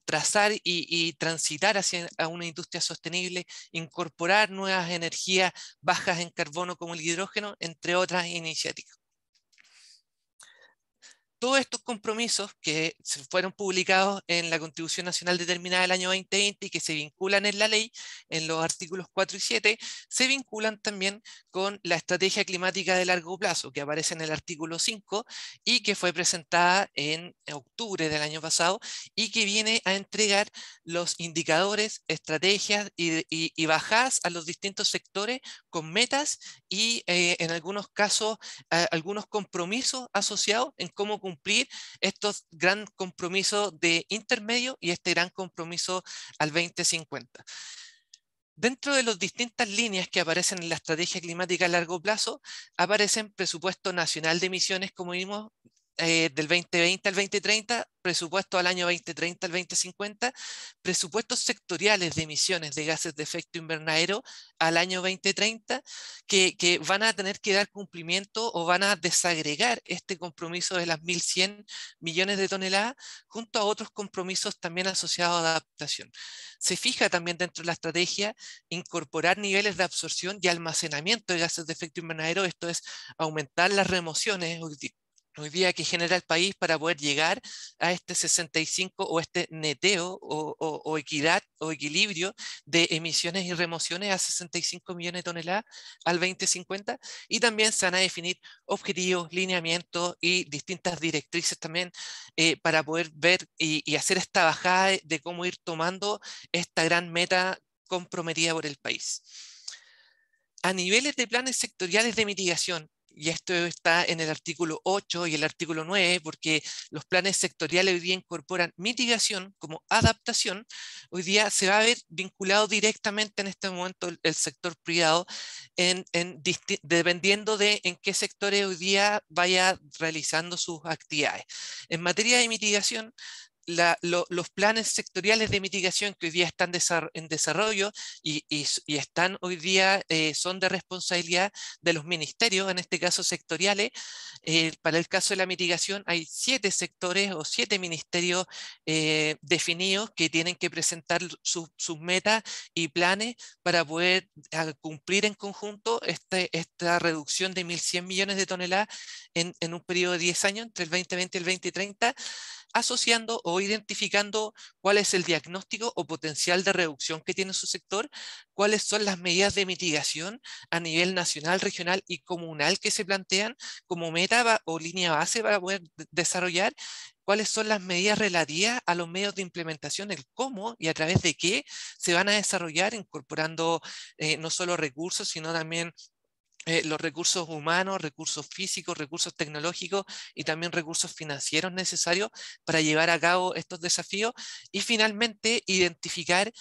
trazar y transitar hacia a una industria sostenible, incorporar nuevas energías bajas en carbono como el hidrógeno, entre otras iniciativas. todos estos compromisos que fueron publicados en la Constitución Nacional determinada del año 2020 y que se vinculan en la ley, en los artículos 4 y 7, se vinculan también con la estrategia climática de largo plazo, que aparece en el artículo 5 y que fue presentada en octubre del año pasado y que viene a entregar los indicadores, estrategias y bajadas a los distintos sectores con metas y en algunos casos algunos compromisos asociados en cómo cumplir estos gran compromisos de intermedio y este gran compromiso al 2050. Dentro de las distintas líneas que aparecen en la estrategia climática a largo plazo, aparecen presupuesto nacional de emisiones, como vimos, del 2020 al 2030, presupuesto al año 2030 al 2050, presupuestos sectoriales de emisiones de gases de efecto invernadero al año 2030, que van a tener que dar cumplimiento o van a desagregar este compromiso de las 1.100 millones de toneladas junto a otros compromisos también asociados a adaptación. Se fija también dentro de la estrategia incorporar niveles de absorción y almacenamiento de gases de efecto invernadero, esto es aumentar las remociones hoy día que genera el país para poder llegar a este 65 o este neteo o equidad o equilibrio de emisiones y remociones a 65 millones de toneladas al 2050, y también se van a definir objetivos, lineamientos y distintas directrices también para poder ver y hacer esta bajada de cómo ir tomando esta gran meta comprometida por el país. A niveles de planes sectoriales de mitigación, y esto está en el artículo 8 y el artículo 9, porque los planes sectoriales hoy día incorporan mitigación como adaptación, hoy día se va a ver vinculado directamente en este momento el sector privado, dependiendo de en qué sectores hoy día vaya realizando sus actividades. En materia de mitigación, los planes sectoriales de mitigación que hoy día están en desarrollo y están hoy día son de responsabilidad de los ministerios, en este caso sectoriales. Para el caso de la mitigación hay 7 sectores o 7 ministerios definidos que tienen que presentar sus metas y planes para poder cumplir en conjunto esta reducción de 1.100 millones de toneladas en un periodo de 10 años, entre el 2020 y el 2030, asociando o identificando cuál es el diagnóstico o potencial de reducción que tiene su sector, cuáles son las medidas de mitigación a nivel nacional, regional y comunal que se plantean como meta o línea base para poder desarrollar, cuáles son las medidas relativas a los medios de implementación, el cómo y a través de qué se van a desarrollar, incorporando no solo recursos, sino también los recursos humanos, recursos físicos, recursos tecnológicos y también recursos financieros necesarios para llevar a cabo estos desafíos, y finalmente identificar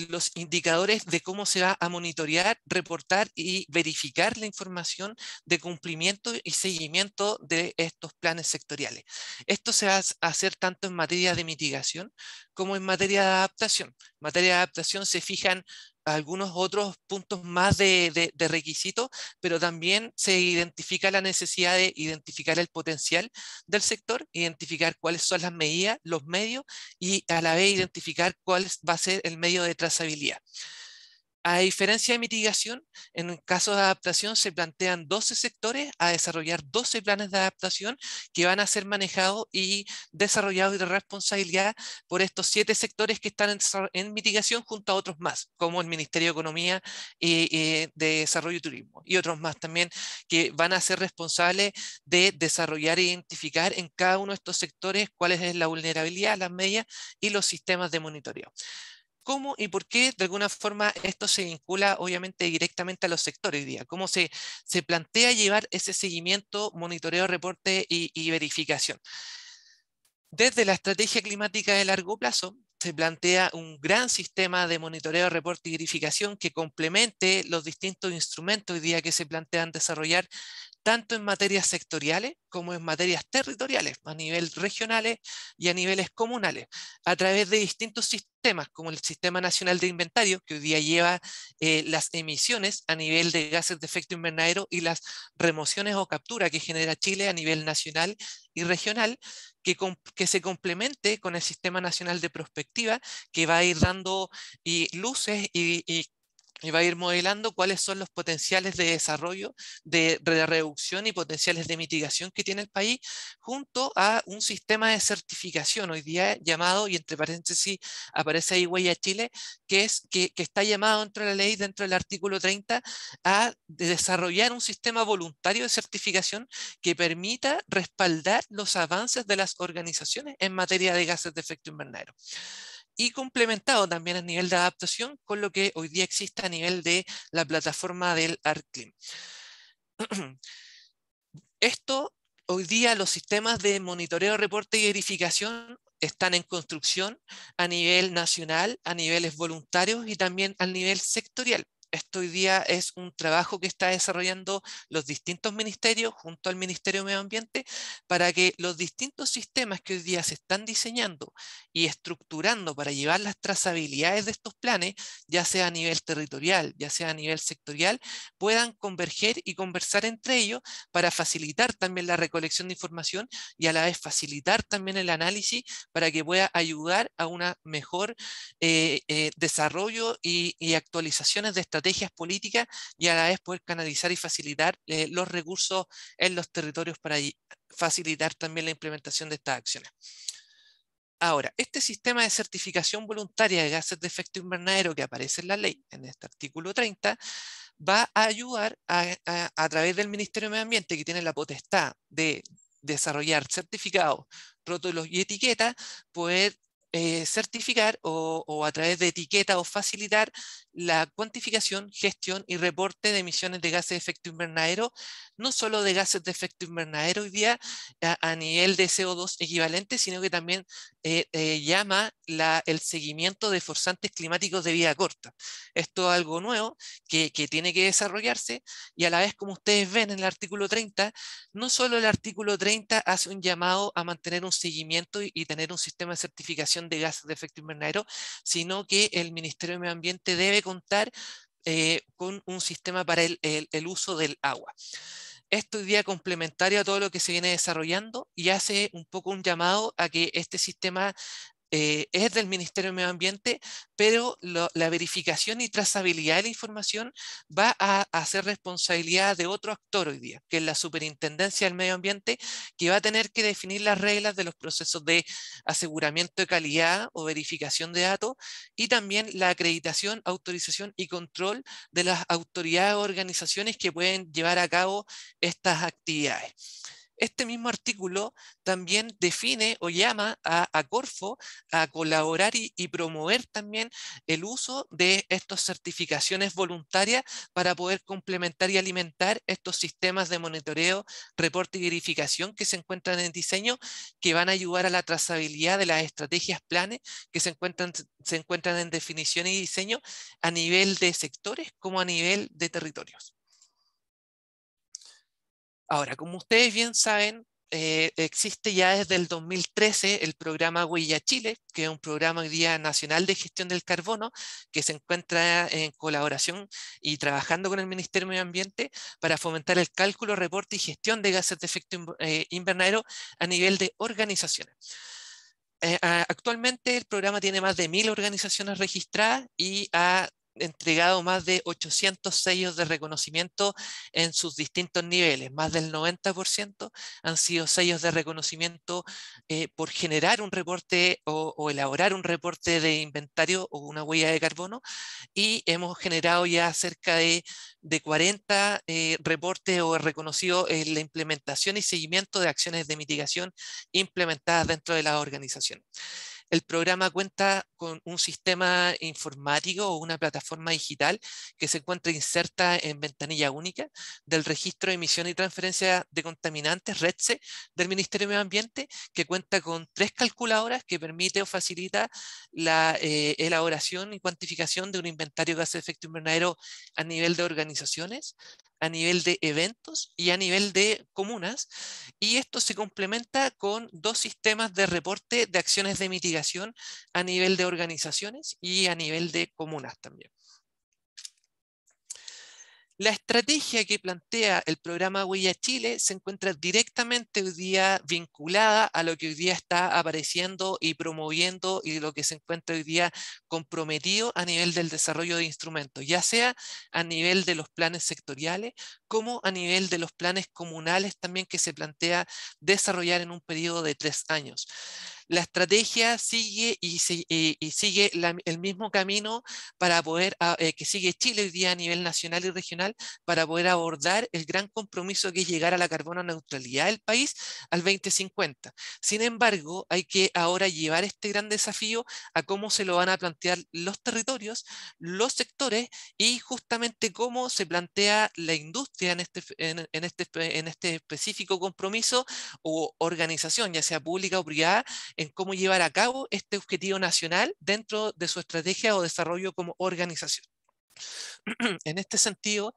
los indicadores de cómo se va a monitorear, reportar y verificar la información de cumplimiento y seguimiento de estos planes sectoriales. Esto se va a hacer tanto en materia de mitigación como en materia de adaptación. En materia de adaptación se fijan algunos otros puntos más de requisitos, pero también se identifica la necesidad de identificar el potencial del sector, identificar cuáles son las medidas, los medios y a la vez identificar cuál va a ser el medio de trazabilidad. A diferencia de mitigación, en el caso de adaptación se plantean 12 sectores a desarrollar 12 planes de adaptación que van a ser manejados y desarrollados y de responsabilidad por estos 7 sectores que están en mitigación junto a otros más, como el Ministerio de Economía y de Desarrollo y Turismo, y otros más también que van a ser responsables de desarrollar e identificar en cada uno de estos sectores cuál es la vulnerabilidad, las medidas y los sistemas de monitoreo. ¿Cómo y por qué de alguna forma esto se vincula obviamente directamente a los sectores hoy día? ¿Cómo se plantea llevar ese seguimiento, monitoreo, reporte y verificación? Desde la estrategia climática de largo plazo se plantea un gran sistema de monitoreo, reporte y verificación que complemente los distintos instrumentos hoy día que se plantean desarrollar tanto en materias sectoriales como en materias territoriales, a nivel regionales y a niveles comunales, a través de distintos sistemas, como el Sistema Nacional de Inventario, que hoy día lleva las emisiones a nivel de gases de efecto invernadero y las remociones o captura que genera Chile a nivel nacional y regional, que se complemente con el Sistema Nacional de Prospectiva, que va a ir dando luces y y va a ir modelando cuáles son los potenciales de desarrollo, de reducción y potenciales de mitigación que tiene el país, junto a un sistema de certificación hoy día llamado, y entre paréntesis aparece ahí Huella Chile, que está llamado dentro de la ley, dentro del artículo 30, a desarrollar un sistema voluntario de certificación que permita respaldar los avances de las organizaciones en materia de gases de efecto invernadero, y complementado también a nivel de adaptación con lo que hoy día existe a nivel de la plataforma del ArcClim. Esto, hoy día los sistemas de monitoreo, reporte y verificación están en construcción a nivel nacional, a niveles voluntarios y también a nivel sectorial. Esto hoy día es un trabajo que está desarrollando los distintos ministerios junto al Ministerio de Medio Ambiente para que los distintos sistemas que hoy día se están diseñando y estructurando para llevar las trazabilidades de estos planes, ya sea a nivel territorial, ya sea a nivel sectorial, puedan converger y conversar entre ellos para facilitar también la recolección de información y a la vez facilitar también el análisis para que pueda ayudar a una mejor desarrollo y actualizaciones de estrategias políticas, y a la vez poder canalizar y facilitar los recursos en los territorios para facilitar también la implementación de estas acciones. Ahora, este sistema de certificación voluntaria de gases de efecto invernadero que aparece en la ley, en este artículo 30, va a ayudar a través del Ministerio de Medio Ambiente, que tiene la potestad de desarrollar certificados, rótulos y etiquetas, poder certificar o a través de etiqueta o facilitar la cuantificación, gestión y reporte de emisiones de gases de efecto invernadero, no solo de gases de efecto invernadero hoy día a nivel de CO2 equivalente, sino que también llama el seguimiento de forzantes climáticos de vida corta. Esto es algo nuevo que tiene que desarrollarse, y a la vez, como ustedes ven en el artículo 30, no solo el artículo 30 hace un llamado a mantener un seguimiento y tener un sistema de certificación de gases de efecto invernadero, sino que el Ministerio de Medio Ambiente debe contar con un sistema para el uso del agua. Esto hoy día complementario a todo lo que se viene desarrollando, y hace un poco un llamado a que este sistema es del Ministerio de Medio Ambiente, pero la verificación y trazabilidad de la información va a ser responsabilidad de otro actor hoy día, que es la Superintendencia del Medio Ambiente, que va a tener que definir las reglas de los procesos de aseguramiento de calidad o verificación de datos, y también la acreditación, autorización y control de las autoridades o organizaciones que pueden llevar a cabo estas actividades. Este mismo artículo también define o llama a Corfo a colaborar y promover también el uso de estas certificaciones voluntarias para poder complementar y alimentar estos sistemas de monitoreo, reporte y verificación que se encuentran en diseño, que van a ayudar a la trazabilidad de las estrategias, planes que se encuentran en definición y diseño a nivel de sectores como a nivel de territorios. Ahora, como ustedes bien saben, existe ya desde el 2013 el programa Huella Chile, que es un programa hoy día nacional de gestión del carbono, que se encuentra en colaboración y trabajando con el Ministerio de Medio Ambiente para fomentar el cálculo, reporte y gestión de gases de efecto invernadero a nivel de organizaciones. Actualmente el programa tiene más de 1000 organizaciones registradas y ha entregado más de 800 sellos de reconocimiento en sus distintos niveles. Más del 90% han sido sellos de reconocimiento por generar un reporte o elaborar un reporte de inventario o una huella de carbono, y hemos generado ya cerca de 40 reportes o reconocidos en la implementación y seguimiento de acciones de mitigación implementadas dentro de la organización. El programa cuenta con un sistema informático o una plataforma digital que se encuentra inserta en ventanilla única del registro de emisión y transferencia de contaminantes, RETSE, del Ministerio de Medio Ambiente, que cuenta con 3 calculadoras que permite o facilita la elaboración y cuantificación de un inventario de gases de efecto invernadero a nivel de organizaciones, a nivel de eventos y a nivel de comunas, y esto se complementa con 2 sistemas de reporte de acciones de mitigación a nivel de organizaciones y a nivel de comunas también. La estrategia que plantea el programa Huella Chile se encuentra directamente hoy día vinculada a lo que hoy día está apareciendo y promoviendo y lo que se encuentra hoy día comprometido a nivel del desarrollo de instrumentos, ya sea a nivel de los planes sectoriales como a nivel de los planes comunales también que se plantea desarrollar en un periodo de 3 años. La estrategia sigue y sigue el mismo camino para poder, que sigue Chile hoy día a nivel nacional y regional, para poder abordar el gran compromiso que es llegar a la carbono neutralidad del país al 2050. Sin embargo, hay que ahora llevar este gran desafío a cómo se lo van a plantear los territorios, los sectores y justamente cómo se plantea la industria en este específico compromiso o organización, ya sea pública o privada, en cómo llevar a cabo este objetivo nacional dentro de su estrategia o desarrollo como organización. En este sentido,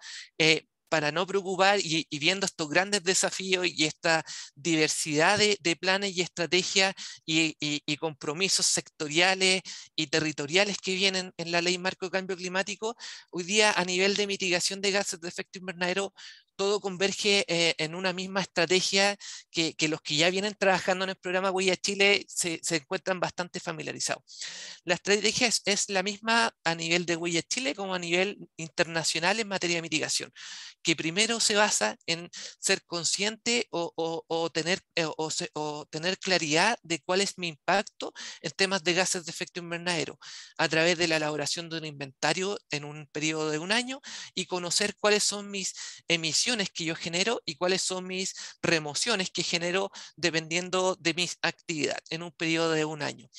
para no preocupar y viendo estos grandes desafíos y esta diversidad de planes y estrategias y compromisos sectoriales y territoriales que vienen en la Ley Marco de Cambio Climático, hoy día a nivel de mitigación de gases de efecto invernadero, todo converge en una misma estrategia que los que ya vienen trabajando en el programa Huella Chile se encuentran bastante familiarizados. La estrategia es la misma a nivel de Huella Chile como a nivel internacional en materia de mitigación, que primero se basa en ser consciente o tener claridad de cuál es mi impacto en temas de gases de efecto invernadero a través de la elaboración de un inventario en un periodo de un año y conocer cuáles son mis emisiones que yo genero y cuáles son mis remociones que genero dependiendo de mis actividades en un periodo de un año.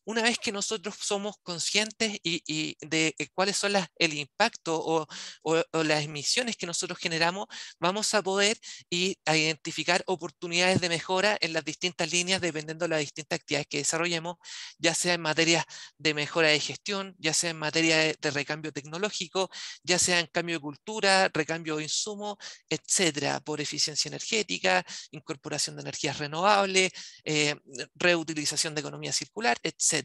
Una vez que nosotros somos conscientes y de cuáles son el impacto o las emisiones que nosotros generamos, vamos a poder a identificar oportunidades de mejora en las distintas líneas dependiendo de las distintas actividades que desarrollemos, ya sea en materia de mejora de gestión, ya sea en materia de recambio tecnológico, ya sea en cambio de cultura, recambio de insumos, etcétera, por eficiencia energética, incorporación de energías renovables, reutilización de economía circular, etcétera.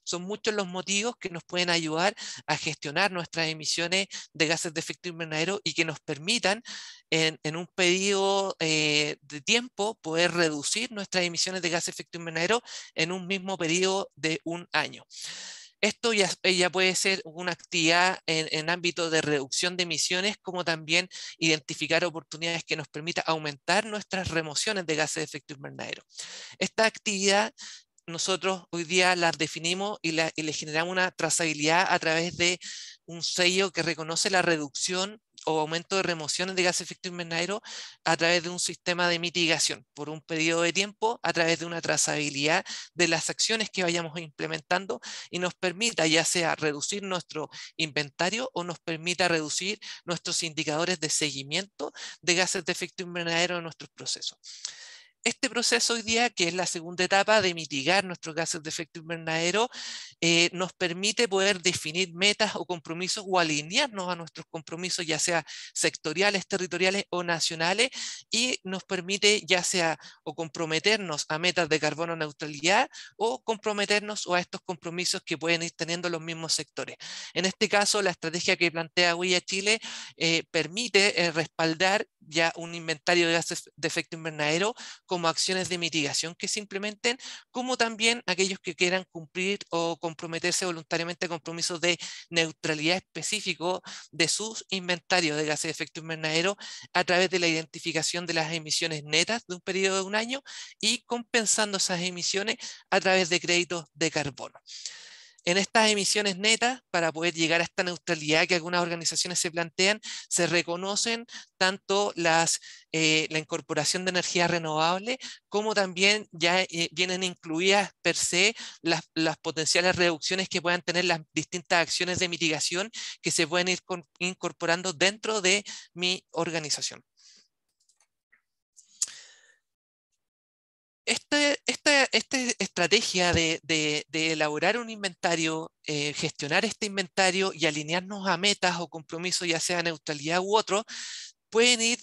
Son muchos los motivos que nos pueden ayudar a gestionar nuestras emisiones de gases de efecto invernadero y que nos permitan en un periodo de tiempo poder reducir nuestras emisiones de gases de efecto invernadero en un mismo periodo de un año. Esto ya puede ser una actividad en ámbito de reducción de emisiones, como también identificar oportunidades que nos permita aumentar nuestras remociones de gases de efecto invernadero. Esta actividad nosotros hoy día las definimos y le generamos una trazabilidad a través de un sello que reconoce la reducción o aumento de remociones de gases de efecto invernadero a través de un sistema de mitigación por un periodo de tiempo, a través de una trazabilidad de las acciones que vayamos implementando y nos permita ya sea reducir nuestro inventario o nos permita reducir nuestros indicadores de seguimiento de gases de efecto invernadero en nuestros procesos. Este proceso hoy día, que es la segunda etapa de mitigar nuestros gases de efecto invernadero, nos permite poder definir metas o compromisos o alinearnos a nuestros compromisos, ya sea sectoriales, territoriales o nacionales, y nos permite ya sea o comprometernos a metas de carbono neutralidad o comprometernos a estos compromisos que pueden ir teniendo los mismos sectores. En este caso, la estrategia que plantea Huella Chile permite respaldar ya un inventario de gases de efecto invernadero como acciones de mitigación que se implementen, como también aquellos que quieran cumplir o comprometerse voluntariamente a compromisos de neutralidad específico de sus inventarios de gases de efecto invernadero a través de la identificación de las emisiones netas de un periodo de un año y compensando esas emisiones a través de créditos de carbono. En estas emisiones netas, para poder llegar a esta neutralidad que algunas organizaciones se plantean, se reconocen tanto la incorporación de energía renovable, como también ya vienen incluidas per se las potenciales reducciones que puedan tener las distintas acciones de mitigación que se pueden ir incorporando dentro de mi organización. Esta estrategia de elaborar un inventario, gestionar este inventario y alinearnos a metas o compromisos, ya sea neutralidad u otro, pueden ir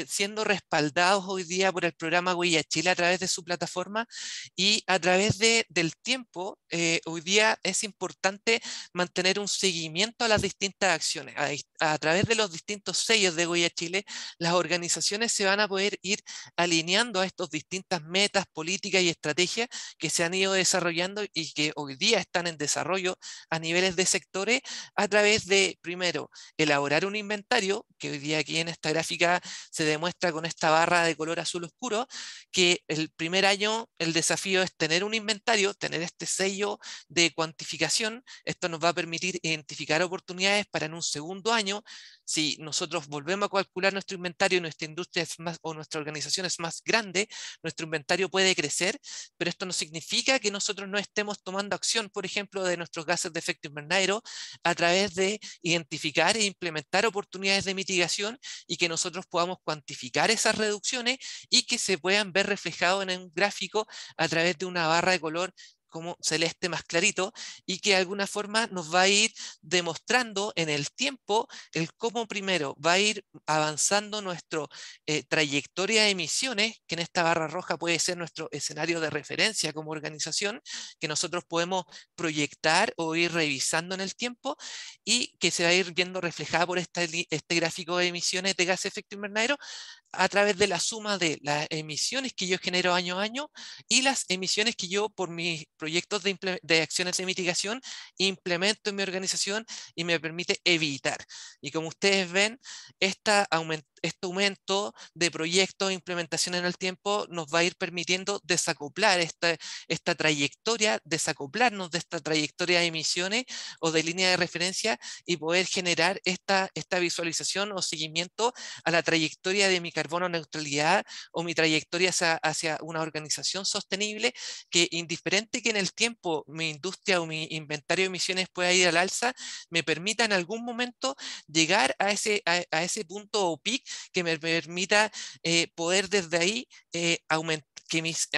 siendo respaldados hoy día por el programa Huella Chile a través de su plataforma y a través del tiempo. Hoy día es importante mantener un seguimiento a las distintas acciones. A través de los distintos sellos de Huella Chile, las organizaciones se van a poder ir alineando a estas distintas metas, políticas y estrategias que se han ido desarrollando y que hoy día están en desarrollo a niveles de sectores a través de, primero, elaborar un inventario, que hoy día aquí en esta gráfica se demuestra con esta barra de color azul oscuro, que el primer año el desafío es tener un inventario, tener este sello de cuantificación. Esto nos va a permitir identificar oportunidades para en un segundo año, si nosotros volvemos a calcular nuestro inventario y nuestra industria es más, o nuestra organización es más grande, nuestro inventario puede crecer, pero esto no significa que nosotros no estemos tomando acción, por ejemplo, de nuestros gases de efecto invernadero a través de identificar e implementar oportunidades de mitigación y que nosotros podamos cuantificar esas reducciones y que se puedan ver reflejados en un gráfico a través de una barra de color como celeste más clarito, y que de alguna forma nos va a ir demostrando en el tiempo el cómo primero va a ir avanzando nuestra trayectoria de emisiones, que en esta barra roja puede ser nuestro escenario de referencia como organización, que nosotros podemos proyectar o ir revisando en el tiempo y que se va a ir viendo reflejada por este gráfico de emisiones de gas de efecto invernadero a través de la suma de las emisiones que yo genero año a año y las emisiones que yo por mis proyectos de acciones de mitigación implemento en mi organización y me permite evitar. Y como ustedes ven, este aumento de proyectos e implementación en el tiempo nos va a ir permitiendo desacoplar esta trayectoria, desacoplarnos de esta trayectoria de emisiones o de línea de referencia y poder generar esta visualización o seguimiento a la trayectoria de mi carbono neutralidad o mi trayectoria hacia una organización sostenible, que indiferente que en el tiempo mi industria o mi inventario de emisiones pueda ir al alza, me permita en algún momento llegar a ese punto o peak que me permita poder desde ahí aumentar que mis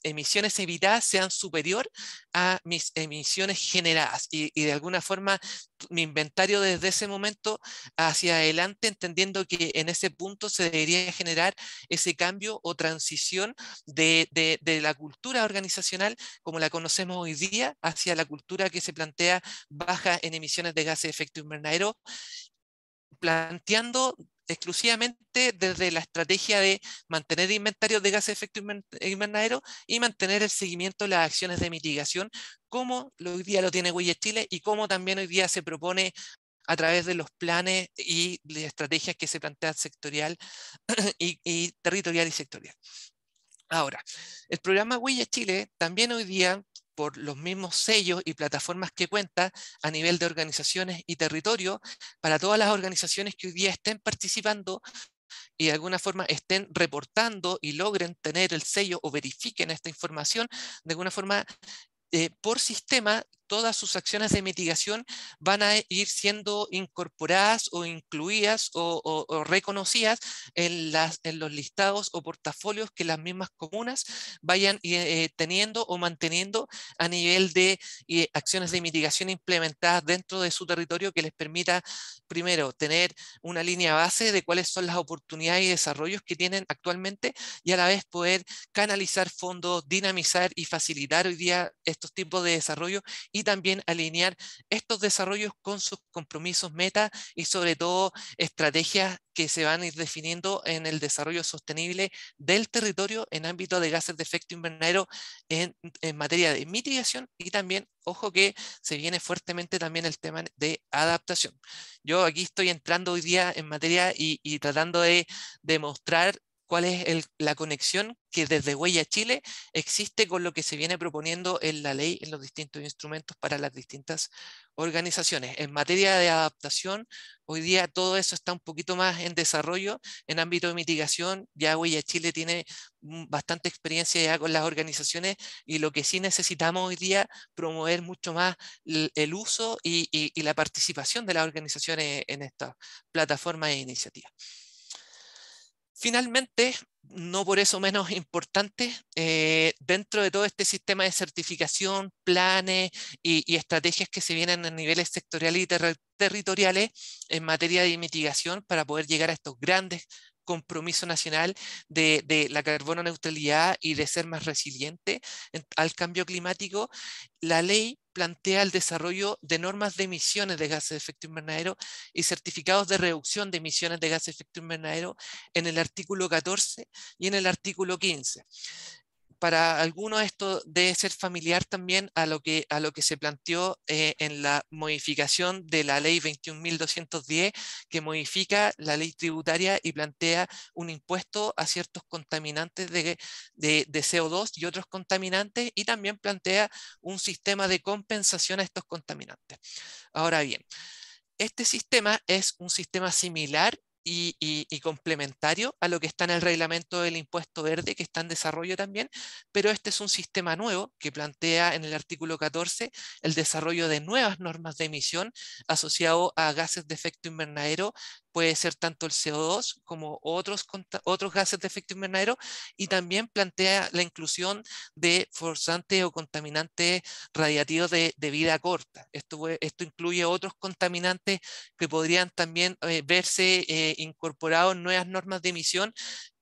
emisiones evitadas sean superior a mis emisiones generadas y de alguna forma mi inventario desde ese momento hacia adelante, entendiendo que en ese punto se debería generar ese cambio o transición de la cultura organizacional como la conocemos hoy día hacia la cultura que se plantea baja en emisiones de gases de efecto invernadero, planteando exclusivamente desde la estrategia de mantener inventarios de gases de efecto invernadero y mantener el seguimiento de las acciones de mitigación, como hoy día lo tiene Huella Chile y como también hoy día se propone a través de los planes y de estrategias que se plantean sectorial y territorial y sectorial. Ahora, el programa Huella Chile también hoy día, por los mismos sellos y plataformas que cuenta a nivel de organizaciones y territorio, para todas las organizaciones que hoy día estén participando y de alguna forma estén reportando y logren tener el sello o verifiquen esta información, de alguna forma por sistema, todas sus acciones de mitigación van a ir siendo incorporadas o incluidas o reconocidas en los listados o portafolios que las mismas comunas vayan teniendo o manteniendo a nivel de acciones de mitigación implementadas dentro de su territorio, que les permita, primero, tener una línea base de cuáles son las oportunidades y desarrollos que tienen actualmente y a la vez poder canalizar fondos, dinamizar y facilitar hoy día estos tipos de desarrollo y también alinear estos desarrollos con sus compromisos meta y sobre todo estrategias que se van a ir definiendo en el desarrollo sostenible del territorio en ámbito de gases de efecto invernadero en materia de mitigación y también, ojo que se viene fuertemente también el tema de adaptación. Yo aquí estoy entrando hoy día en materia y tratando de demostrar cuál es la conexión que desde Huella Chile existe con lo que se viene proponiendo en la ley, en los distintos instrumentos para las distintas organizaciones. En materia de adaptación, hoy día todo eso está un poquito más en desarrollo. En ámbito de mitigación, ya Huella Chile tiene bastante experiencia ya con las organizaciones y lo que sí necesitamos hoy día promover mucho más el uso y la participación de las organizaciones en esta plataforma e iniciativa. Finalmente, no por eso menos importante, dentro de todo este sistema de certificación, planes y estrategias que se vienen a niveles sectoriales y territoriales en materia de mitigación para poder llegar a estos grandes compromiso nacional de la carbono neutralidad y de ser más resiliente al cambio climático, la ley plantea el desarrollo de normas de emisiones de gases de efecto invernadero y certificados de reducción de emisiones de gases de efecto invernadero en el artículo 14 y en el artículo 15. Para algunos esto debe ser familiar también a lo que se planteó en la modificación de la ley 21.210, que modifica la ley tributaria y plantea un impuesto a ciertos contaminantes de CO2 y otros contaminantes, y también plantea un sistema de compensación a estos contaminantes. Ahora bien, este sistema es un sistema similar y complementario a lo que está en el reglamento del impuesto verde, que está en desarrollo también, pero este es un sistema nuevo que plantea en el artículo 14 el desarrollo de nuevas normas de emisión asociado a gases de efecto invernadero. Puede ser tanto el CO2 como otros gases de efecto invernadero, y también plantea la inclusión de forzantes o contaminantes radiativos de vida corta. Esto incluye otros contaminantes que podrían también verse incorporados en nuevas normas de emisión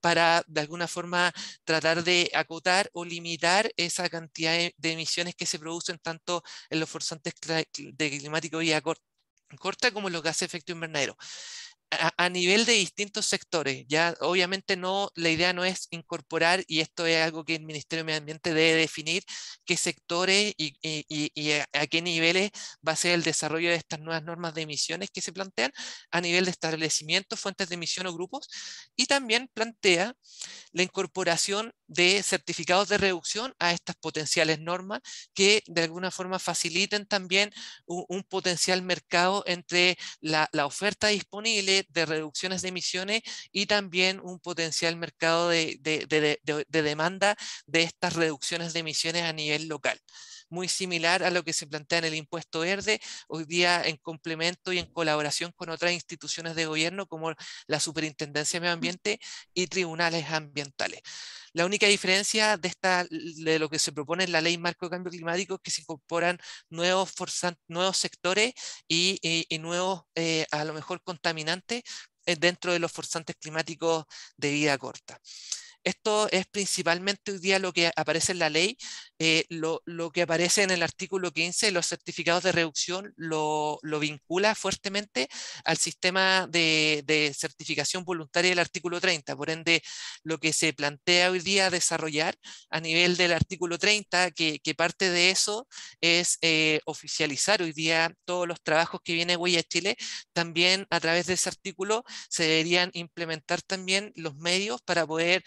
para de alguna forma tratar de acotar o limitar esa cantidad de emisiones que se producen tanto en los forzantes de climático de vida corta como en los gases de efecto invernadero. A nivel de distintos sectores, ya obviamente no, la idea no es incorporar, y esto es algo que el Ministerio de Medio Ambiente debe definir, qué sectores y a qué niveles va a ser el desarrollo de estas nuevas normas de emisiones que se plantean a nivel de establecimientos, fuentes de emisión o grupos, y también plantea la incorporación de certificados de reducción a estas potenciales normas que de alguna forma faciliten también un potencial mercado entre la oferta disponible de reducciones de emisiones y también un potencial mercado de demanda de estas reducciones de emisiones a nivel local. Muy similar a lo que se plantea en el impuesto verde, hoy día en complemento y en colaboración con otras instituciones de gobierno como la Superintendencia de Medio Ambiente y tribunales ambientales. La única diferencia de lo que se propone en la Ley Marco de Cambio Climático es que se incorporan nuevos sectores y nuevos, a lo mejor, contaminantes dentro de los forzantes climáticos de vida corta. Esto es principalmente hoy día lo que aparece en la ley. Lo que aparece en el artículo 15, los certificados de reducción, lo vincula fuertemente al sistema de certificación voluntaria del artículo 30. Por ende, lo que se plantea hoy día desarrollar a nivel del artículo 30, que parte de eso es oficializar hoy día todos los trabajos que viene Huella Chile. También a través de ese artículo se deberían implementar también los medios para poder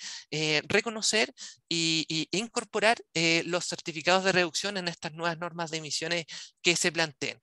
reconocer e incorporar los certificados de reducción en estas nuevas normas de emisiones que se planteen.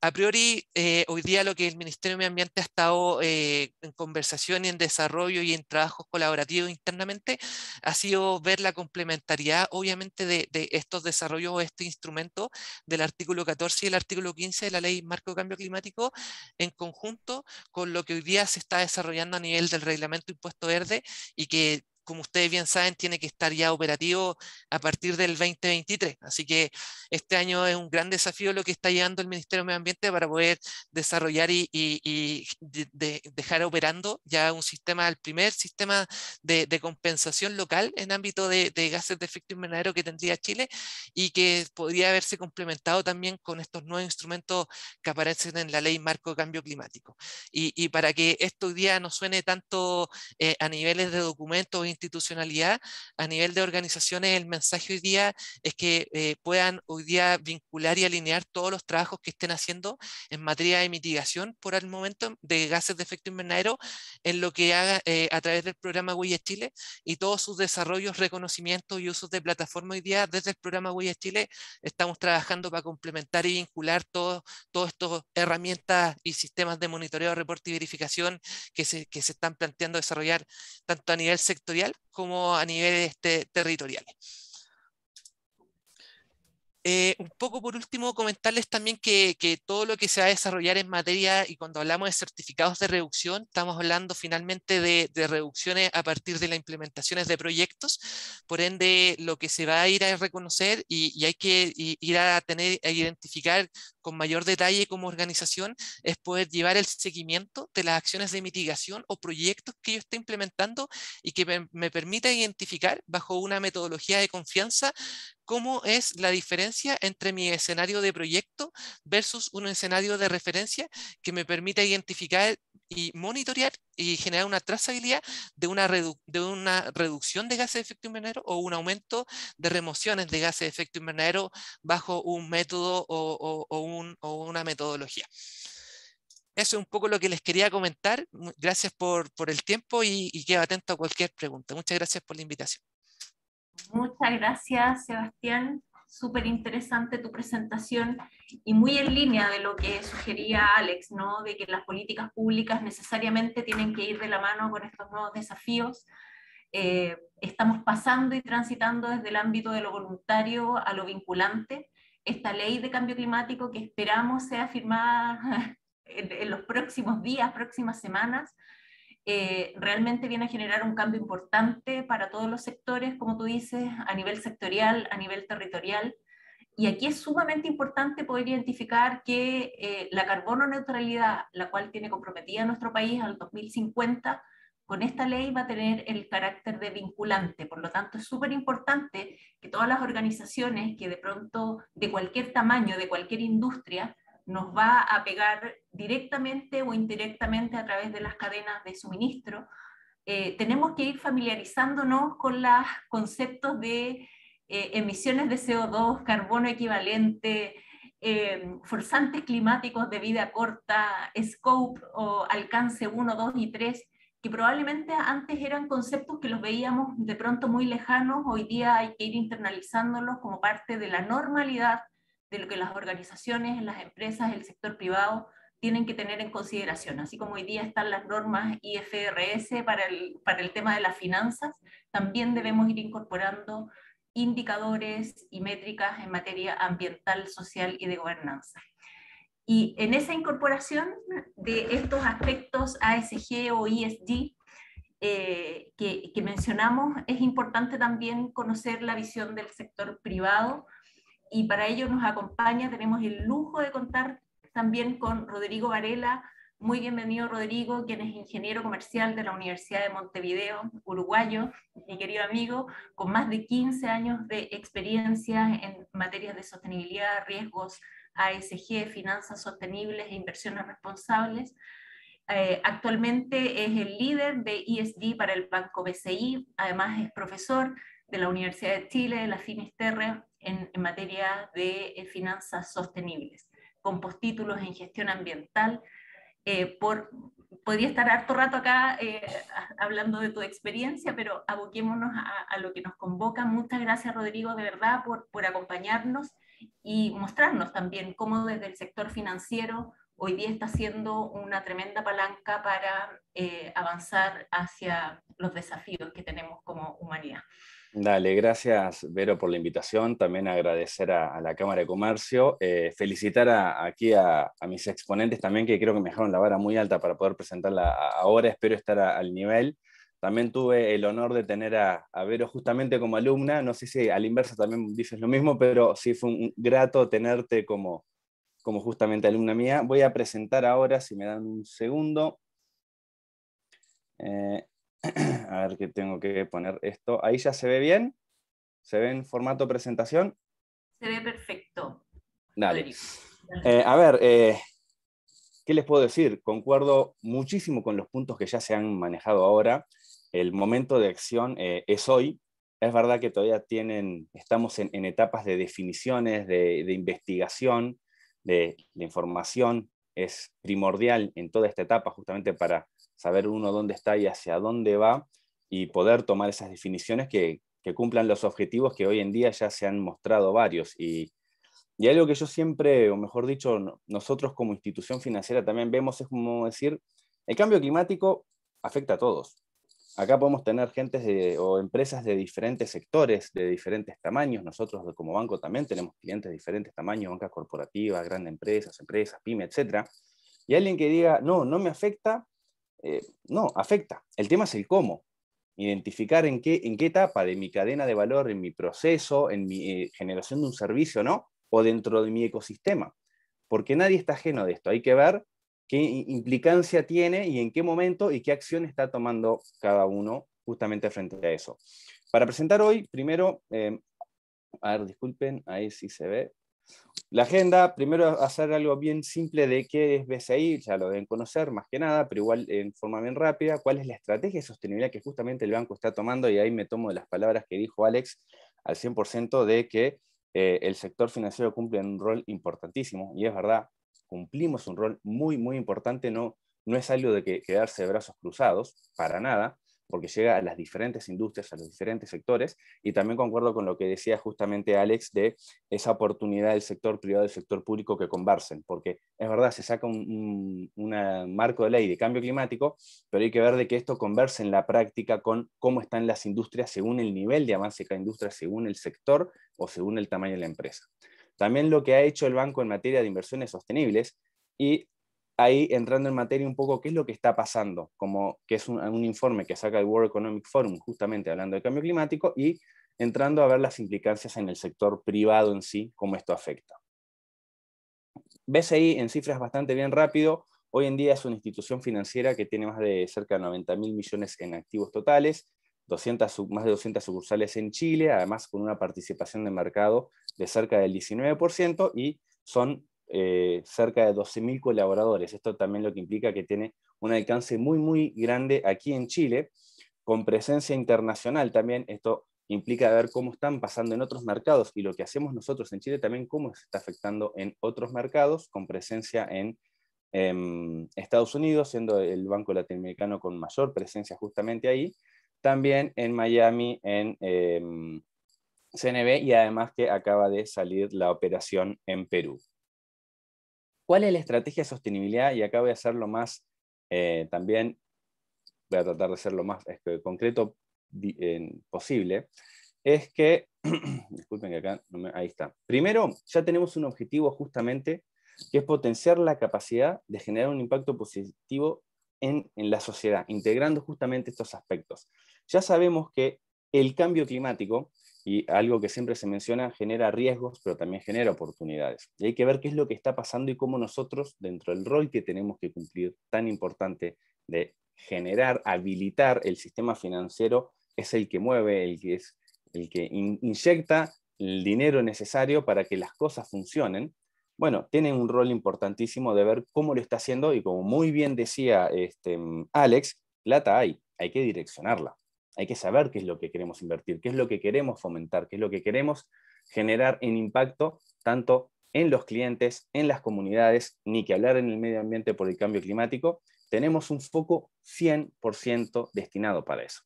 A priori, hoy día lo que el Ministerio de Medio Ambiente ha estado en conversación y en desarrollo y en trabajos colaborativos internamente ha sido ver la complementariedad, obviamente, de estos desarrollos o este instrumento del artículo 14 y el artículo 15 de la Ley Marco de Cambio Climático en conjunto con lo que hoy día se está desarrollando a nivel del Reglamento Impuesto Verde, y que, como ustedes bien saben, tiene que estar ya operativo a partir del 2023. Así que este año es un gran desafío lo que está llevando el Ministerio de Medio Ambiente para poder desarrollar y dejar operando ya un sistema, el primer sistema de compensación local en ámbito de gases de efecto invernadero que tendría Chile, y que podría haberse complementado también con estos nuevos instrumentos que aparecen en la Ley Marco de Cambio Climático. Y para que esto hoy día no suene tanto a niveles de documentos o institucionalidad, a nivel de organizaciones, el mensaje hoy día es que puedan hoy día vincular y alinear todos los trabajos que estén haciendo en materia de mitigación por el momento de gases de efecto invernadero en lo que haga a través del programa Huella Chile, y todos sus desarrollos, reconocimientos y usos de plataforma. Hoy día desde el programa Huella Chile estamos trabajando para complementar y vincular todas estas herramientas y sistemas de monitoreo, reporte y verificación que se están planteando desarrollar tanto a nivel sectorial como a niveles territoriales. Un poco por último comentarles también que todo lo que se va a desarrollar en materia, y cuando hablamos de certificados de reducción, estamos hablando finalmente de reducciones a partir de las implementaciones de proyectos. Por ende, lo que se va a ir a reconocer y hay que ir a identificar con mayor detalle como organización es poder llevar el seguimiento de las acciones de mitigación o proyectos que yo esté implementando y que me permita identificar bajo una metodología de confianza cómo es la diferencia entre mi escenario de proyecto versus un escenario de referencia que me permita identificar y monitorear y generar una trazabilidad de una reducción de gases de efecto invernadero o un aumento de remociones de gases de efecto invernadero bajo un método o una metodología. Eso es un poco lo que les quería comentar. Gracias por el tiempo y quedo atento a cualquier pregunta. Muchas gracias por la invitación. Muchas gracias, Sebastián. Súper interesante tu presentación y muy en línea de lo que sugería Alex, ¿no? De que las políticas públicas necesariamente tienen que ir de la mano con estos nuevos desafíos. Estamos pasando y transitando desde el ámbito de lo voluntario a lo vinculante. Esta ley de cambio climático que esperamos sea firmada en los próximos días, próximas semanas, realmente viene a generar un cambio importante para todos los sectores, como tú dices, a nivel sectorial, a nivel territorial. Y aquí es sumamente importante poder identificar que la carbono neutralidad, la cual tiene comprometida nuestro país al 2050, con esta ley va a tener el carácter de vinculante. Por lo tanto, es súper importante que todas las organizaciones que de pronto, de cualquier tamaño, de cualquier industria, nos va a pegar directamente o indirectamente a través de las cadenas de suministro, tenemos que ir familiarizándonos con los conceptos de emisiones de CO2, carbono equivalente, forzantes climáticos de vida corta, scope o alcance 1, 2 y 3, que probablemente antes eran conceptos que los veíamos de pronto muy lejanos, hoy día hay que ir internalizándolos como parte de la normalidad de lo que las organizaciones, las empresas, el sector privado tienen que tener en consideración. Así como hoy día están las normas IFRS para el tema de las finanzas, también debemos ir incorporando indicadores y métricas en materia ambiental, social y de gobernanza. Y en esa incorporación de estos aspectos ASG o ESG que mencionamos, es importante también conocer la visión del sector privado, y para ello nos acompaña, tenemos el lujo de contar también con Rodrigo Varela. Muy bienvenido, Rodrigo, quien es ingeniero comercial de la Universidad de Montevideo, uruguayo, mi querido amigo, con más de 15 años de experiencia en materias de sostenibilidad, riesgos, ASG, finanzas sostenibles e inversiones responsables. Actualmente es el líder de ESG para el Banco BCI, además es profesor de la Universidad de Chile, de la Finisterre, en materia de finanzas sostenibles, con postítulos en gestión ambiental. Podría estar harto rato acá hablando de tu experiencia, pero aboquémonos a lo que nos convoca. Muchas gracias, Rodrigo, de verdad, por acompañarnos y mostrarnos también cómo desde el sector financiero hoy día está siendo una tremenda palanca para avanzar hacia los desafíos que tenemos como humanidad. Dale, gracias Vero por la invitación, también agradecer a la Cámara de Comercio, felicitar aquí a mis exponentes también, que creo que me dejaron la vara muy alta para poder presentarla ahora, espero estar al nivel. También tuve el honor de tener a Vero justamente como alumna, no sé si a la inversa también dices lo mismo, pero sí fue un grato tenerte como justamente alumna mía. Voy a presentar ahora, si me dan un segundo. A ver que tengo que poner esto. ¿Ahí ya se ve bien? ¿Se ve en formato presentación? Se ve perfecto. Dale. A ver, ¿qué les puedo decir? Concuerdo muchísimo con los puntos que ya se han manejado ahora. El momento de acción es hoy. Es verdad que todavía estamos en etapas de definiciones, de investigación, de información. Es primordial en toda esta etapa justamente para saber uno dónde está y hacia dónde va y poder tomar esas definiciones que cumplan los objetivos que hoy en día ya se han mostrado varios. Y algo que yo siempre, o mejor dicho, nosotros como institución financiera también vemos es como decir, el cambio climático afecta a todos. acá podemos tener o empresas de diferentes sectores, de diferentes tamaños. Nosotros como banco también tenemos clientes de diferentes tamaños, bancas corporativas, grandes empresas, pymes, etc. Y alguien que diga, no, no me afecta, no, afecta. El tema es el cómo. Identificar en qué etapa de mi cadena de valor, en mi proceso, en mi generación de un servicio, ¿no? O dentro de mi ecosistema. Porque nadie está ajeno de esto. Hay que ver qué implicancia tiene y en qué momento y qué acción está tomando cada uno justamente frente a eso. Para presentar hoy, primero, a ver, disculpen, ahí sí se ve. La agenda, primero hacer algo bien simple de qué es BCI, ya lo deben conocer más que nada, pero igual en forma bien rápida, cuál es la estrategia de sostenibilidad que justamente el banco está tomando, y ahí me tomo de las palabras que dijo Alex al 100% de que el sector financiero cumple un rol importantísimo, y es verdad, cumplimos un rol muy, muy importante, no es algo de quedarse de brazos cruzados, para nada, porque llega a las diferentes industrias, a los diferentes sectores, y también concuerdo con lo que decía justamente Alex de esa oportunidad del sector privado y del sector público que conversen, porque es verdad, se saca un marco de ley de cambio climático, pero hay que ver de que esto converse en la práctica con cómo están las industrias según el nivel de avance de cada industria, según el sector o según el tamaño de la empresa. También lo que ha hecho el banco en materia de inversiones sostenibles, y ahí entrando en materia un poco qué es lo que está pasando, como que es un informe que saca el World Economic Forum justamente hablando de cambio climático, y entrando a ver las implicancias en el sector privado en sí, cómo esto afecta. BCI en cifras bastante bien rápido, hoy en día es una institución financiera que tiene más de cerca de 90.000 millones en activos totales, más de 200 sucursales en Chile, además con una participación de mercado de cerca del 19%, y son cerca de 12.000 colaboradores. Esto también lo que implica que tiene un alcance muy, muy grande aquí en Chile, con presencia internacional también. Esto implica ver cómo están pasando en otros mercados, y lo que hacemos nosotros en Chile también, cómo se está afectando en otros mercados, con presencia en Estados Unidos, siendo el banco latinoamericano con mayor presencia justamente ahí, también en Miami, en CNB, y además que acaba de salir la operación en Perú. ¿Cuál es la estrategia de sostenibilidad? Y acá voy a hacerlo más, también voy a tratar de ser lo más concreto posible, es que, disculpen que acá, ahí está. Primero, ya tenemos un objetivo justamente, que es potenciar la capacidad de generar un impacto positivo en la sociedad, integrando justamente estos aspectos. Ya sabemos que el cambio climático, y algo que siempre se menciona, genera riesgos, pero también genera oportunidades. Y hay que ver qué es lo que está pasando y cómo nosotros, dentro del rol que tenemos que cumplir, tan importante de generar, habilitar el sistema financiero, es el que mueve, el que inyecta el dinero necesario para que las cosas funcionen. Bueno, tiene un rol importantísimo de ver cómo lo está haciendo, y como muy bien decía Alex, plata hay que direccionarla. Hay que saber qué es lo que queremos invertir, qué es lo que queremos fomentar, qué es lo que queremos generar en impacto, tanto en los clientes, en las comunidades, ni que hablar en el medio ambiente por el cambio climático. Tenemos un foco 100% destinado para eso.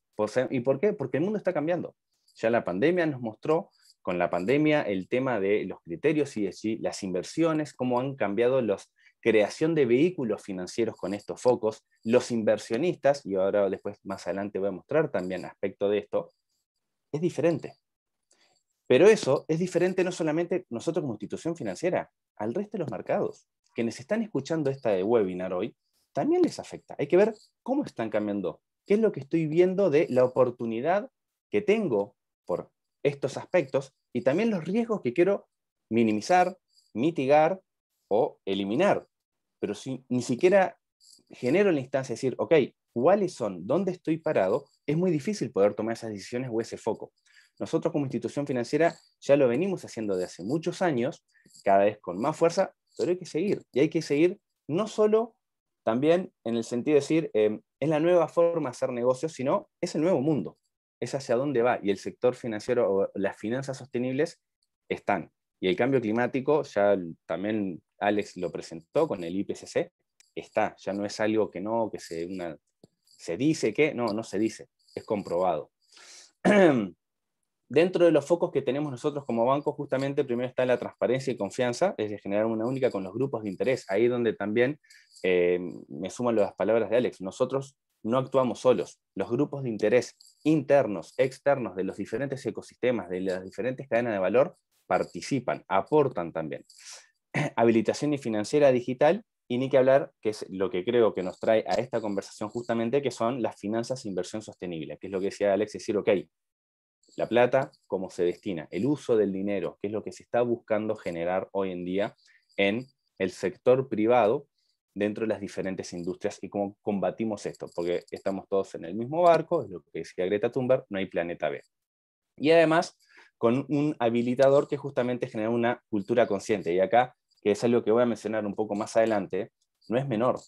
¿Y por qué? Porque el mundo está cambiando. Ya la pandemia nos mostró, con la pandemia, el tema de los criterios ESG, las inversiones, cómo han cambiado la creación de vehículos financieros con estos focos, los inversionistas, y ahora después más adelante voy a mostrar también aspecto de esto, es diferente. Pero eso es diferente no solamente nosotros como institución financiera, al resto de los mercados. Quienes están escuchando esta webinar hoy, también les afecta. Hay que ver cómo están cambiando, qué es lo que estoy viendo de la oportunidad que tengo por estos aspectos, y también los riesgos que quiero minimizar, mitigar o eliminar. Pero si ni siquiera genero la instancia de decir, ok, ¿cuáles son? ¿Dónde estoy parado? Es muy difícil poder tomar esas decisiones o ese foco. Nosotros como institución financiera ya lo venimos haciendo de hace muchos años, cada vez con más fuerza, pero hay que seguir. Y hay que seguir no solo también en el sentido de decir, es la nueva forma de hacer negocios, sino es el nuevo mundo. Es hacia dónde va. Y el sector financiero o las finanzas sostenibles están. Y el cambio climático, ya también Alex lo presentó con el IPCC, está. Ya no es algo que no, que se dice que, no se dice, es comprobado. Dentro de los focos que tenemos nosotros como banco, justamente primero está la transparencia y confianza, es de generar una única con los grupos de interés. Ahí donde también me suman las palabras de Alex. Nosotros no actuamos solos. Los grupos de interés internos, externos, de los diferentes ecosistemas, de las diferentes cadenas de valor, participan, aportan también. Habilitación y financiera digital, y ni que hablar, que es lo que creo que nos trae a esta conversación justamente, que son las finanzas e inversión sostenible, que es lo que decía Alex, decir, ok, la plata, cómo se destina, el uso del dinero, que es lo que se está buscando generar hoy en día en el sector privado dentro de las diferentes industrias y cómo combatimos esto, porque estamos todos en el mismo barco, es lo que decía Greta Thunberg, no hay planeta B. Y además, con un habilitador que justamente genera una cultura consciente, y acá, que es algo que voy a mencionar un poco más adelante, no es menor,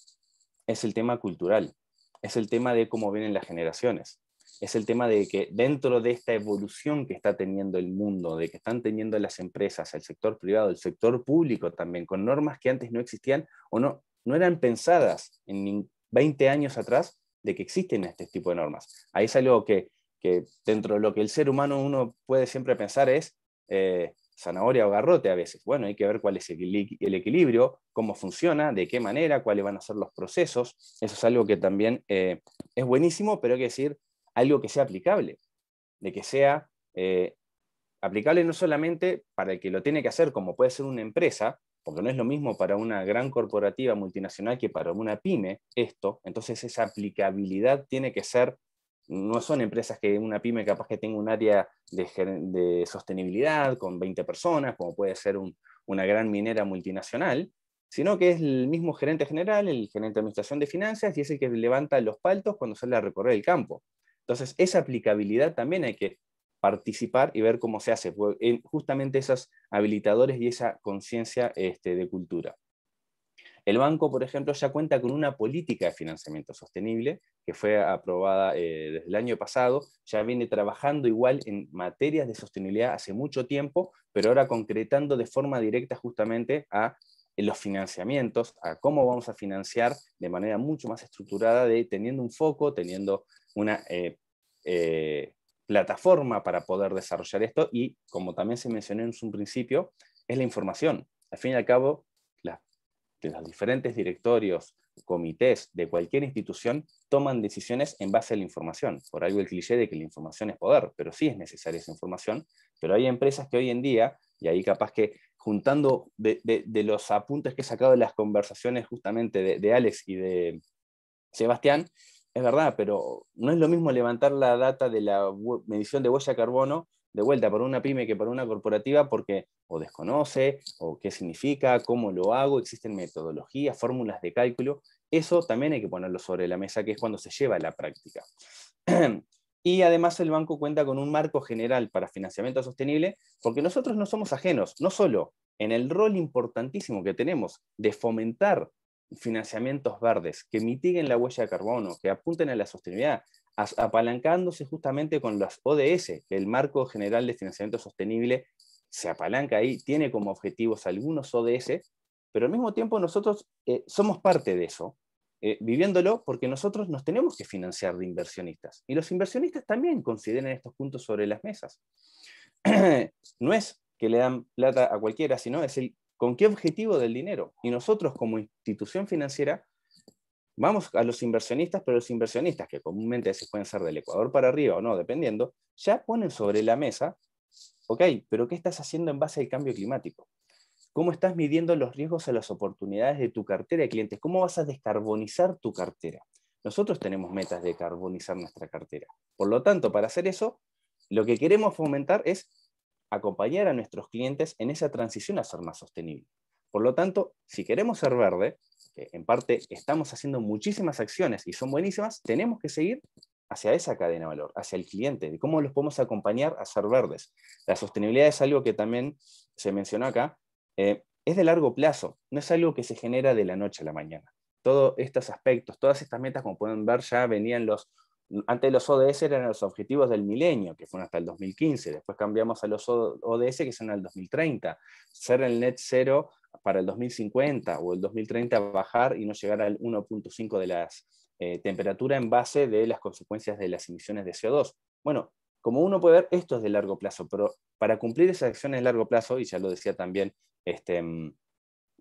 es el tema cultural, es el tema de cómo vienen las generaciones, es el tema de que dentro de esta evolución que está teniendo el mundo, de que están teniendo las empresas, el sector privado, el sector público también, con normas que antes no existían o no eran pensadas en 20 años atrás, de que existen este tipo de normas. Ahí es algo que dentro de lo que el ser humano uno puede siempre pensar es zanahoria o garrote a veces. Bueno, hay que ver cuál es el equilibrio, cómo funciona, de qué manera, cuáles van a ser los procesos. Eso es algo que también es buenísimo, pero hay que decir algo que sea aplicable, de que sea aplicable no solamente para el que lo tiene que hacer, como puede ser una empresa, porque no es lo mismo para una gran corporativa multinacional que para una pyme esto. Entonces esa aplicabilidad tiene que ser, no son empresas que una pyme capaz que tenga un área de sostenibilidad con 20 personas, como puede ser una gran minera multinacional, sino que es el mismo gerente general, el gerente de administración de finanzas, y es el que levanta los paltos cuando sale a recorrer el campo. Entonces, esa aplicabilidad también hay que participar y ver cómo se hace, justamente esos habilitadores y esa conciencia de cultura. El banco, por ejemplo, ya cuenta con una política de financiamiento sostenible que fue aprobada desde el año pasado, ya viene trabajando igual en materias de sostenibilidad hace mucho tiempo, pero ahora concretando de forma directa justamente a los financiamientos, a cómo vamos a financiar de manera mucho más estructurada, teniendo un foco, teniendo una plataforma para poder desarrollar esto, y como también se mencionó en un principio, es la información. Al fin y al cabo, de los diferentes directorios, comités de cualquier institución toman decisiones en base a la información. Por algo el cliché de que la información es poder, pero sí es necesaria esa información. Pero hay empresas que hoy en día, y ahí capaz que juntando de los apuntes que he sacado de las conversaciones justamente de Alex y de Sebastián, es verdad, pero no es lo mismo levantar la data de la medición de huella de carbono de vuelta para una pyme que para una corporativa, porque o desconoce, o qué significa, cómo lo hago, existen metodologías, fórmulas de cálculo. Eso también hay que ponerlo sobre la mesa, que es cuando se lleva a la práctica. Y además el banco cuenta con un marco general para financiamiento sostenible, porque nosotros no somos ajenos, no solo en el rol importantísimo que tenemos de fomentar financiamientos verdes que mitiguen la huella de carbono, que apunten a la sostenibilidad, apalancándose justamente con las ODS, que el marco general de financiamiento sostenible se apalanca ahí, tiene como objetivos algunos ODS, pero al mismo tiempo nosotros somos parte de eso, viviéndolo, porque nosotros nos tenemos que financiar de inversionistas, y los inversionistas también consideran estos puntos sobre las mesas. No es que le dan plata a cualquiera, sino es con qué objetivo del dinero. Y nosotros como institución financiera vamos a los inversionistas, pero los inversionistas, que comúnmente se pueden ser del Ecuador para arriba o no, dependiendo, ya ponen sobre la mesa, ok, pero ¿qué estás haciendo en base al cambio climático? ¿Cómo estás midiendo los riesgos a las oportunidades de tu cartera de clientes? ¿Cómo vas a descarbonizar tu cartera? Nosotros tenemos metas de carbonizar nuestra cartera. Por lo tanto, para hacer eso, lo que queremos fomentar es acompañar a nuestros clientes en esa transición a ser más sostenible. Por lo tanto, si queremos ser verde, que en parte estamos haciendo muchísimas acciones y son buenísimas, tenemos que seguir hacia esa cadena de valor, hacia el cliente, de cómo los podemos acompañar a ser verdes. La sostenibilidad es algo que también se mencionó acá, es de largo plazo, no es algo que se genera de la noche a la mañana. Todos estos aspectos, todas estas metas, como pueden ver, ya venían antes los ODS eran los objetivos del milenio, que fueron hasta el 2015, después cambiamos a los ODS que son al 2030, ser el net cero para el 2050 o el 2030 bajar y no llegar al 1.5 de las temperatura en base de las consecuencias de las emisiones de CO2. Bueno, como uno puede ver, esto es de largo plazo, pero para cumplir esas acciones de largo plazo, y ya lo decía también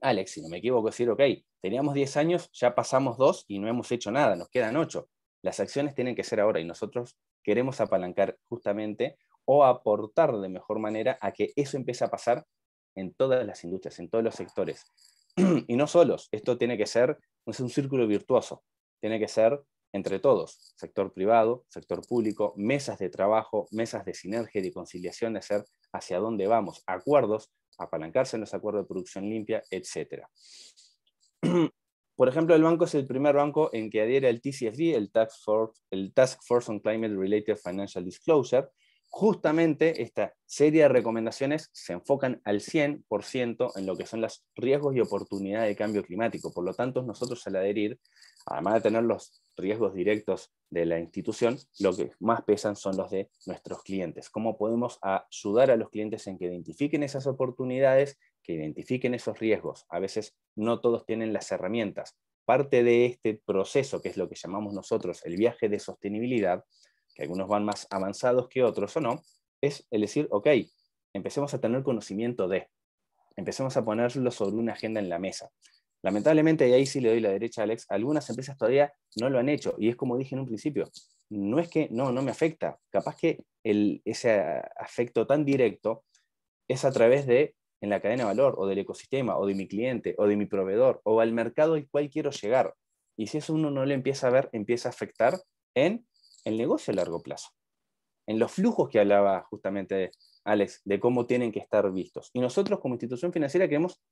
Alex, si no me equivoco, decir, ok, teníamos 10 años, ya pasamos 2 y no hemos hecho nada, nos quedan 8. Las acciones tienen que ser ahora y nosotros queremos apalancar justamente o aportar de mejor manera a que eso empiece a pasar en todas las industrias, en todos los sectores. Y no solos, esto tiene que ser un círculo virtuoso, tiene que ser entre todos, sector privado, sector público, mesas de trabajo, mesas de sinergia y de conciliación, de hacer hacia dónde vamos, acuerdos, apalancarse en los acuerdos de producción limpia, etc. Por ejemplo, el banco es el primer banco en que adhiere al TCFD, el Task Force on Climate Related Financial Disclosure. Justamente esta serie de recomendaciones se enfocan al 100% en lo que son los riesgos y oportunidades de cambio climático. Por lo tanto, nosotros al adherir, además de tener los riesgos directos de la institución, lo que más pesan son los de nuestros clientes. ¿Cómo podemos ayudar a los clientes en que identifiquen esas oportunidades, que identifiquen esos riesgos? A veces no todos tienen las herramientas. Parte de este proceso, que es lo que llamamos nosotros el viaje de sostenibilidad, que algunos van más avanzados que otros o no, es el decir, ok, empecemos a tener conocimiento empecemos a ponerlo sobre una agenda en la mesa. Lamentablemente, y ahí sí le doy la derecha a Alex, algunas empresas todavía no lo han hecho, y es como dije en un principio, no es que no me afecta, capaz que ese afecto tan directo es a través de, en la cadena de valor, o del ecosistema, o de mi cliente, o de mi proveedor, o al mercado al cual quiero llegar. Y si eso uno no lo empieza a ver, empieza a afectar en el negocio a largo plazo, en los flujos que hablaba justamente Alex, de cómo tienen que estar vistos. Y nosotros como institución financiera queremos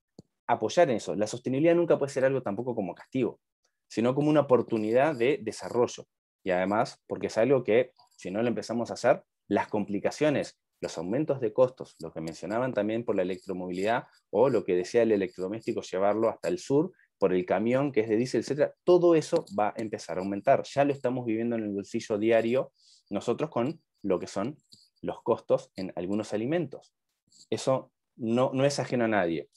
apoyar en eso. La sostenibilidad nunca puede ser algo tampoco como castigo, sino como una oportunidad de desarrollo. Y además, porque es algo que, si no lo empezamos a hacer, las complicaciones, los aumentos de costos, lo que mencionaban también por la electromovilidad, o lo que decía el electrodoméstico, llevarlo hasta el sur, por el camión que es de diésel, etc., todo eso va a empezar a aumentar. Ya lo estamos viviendo en el bolsillo diario nosotros con lo que son los costos en algunos alimentos. Eso no es ajeno a nadie.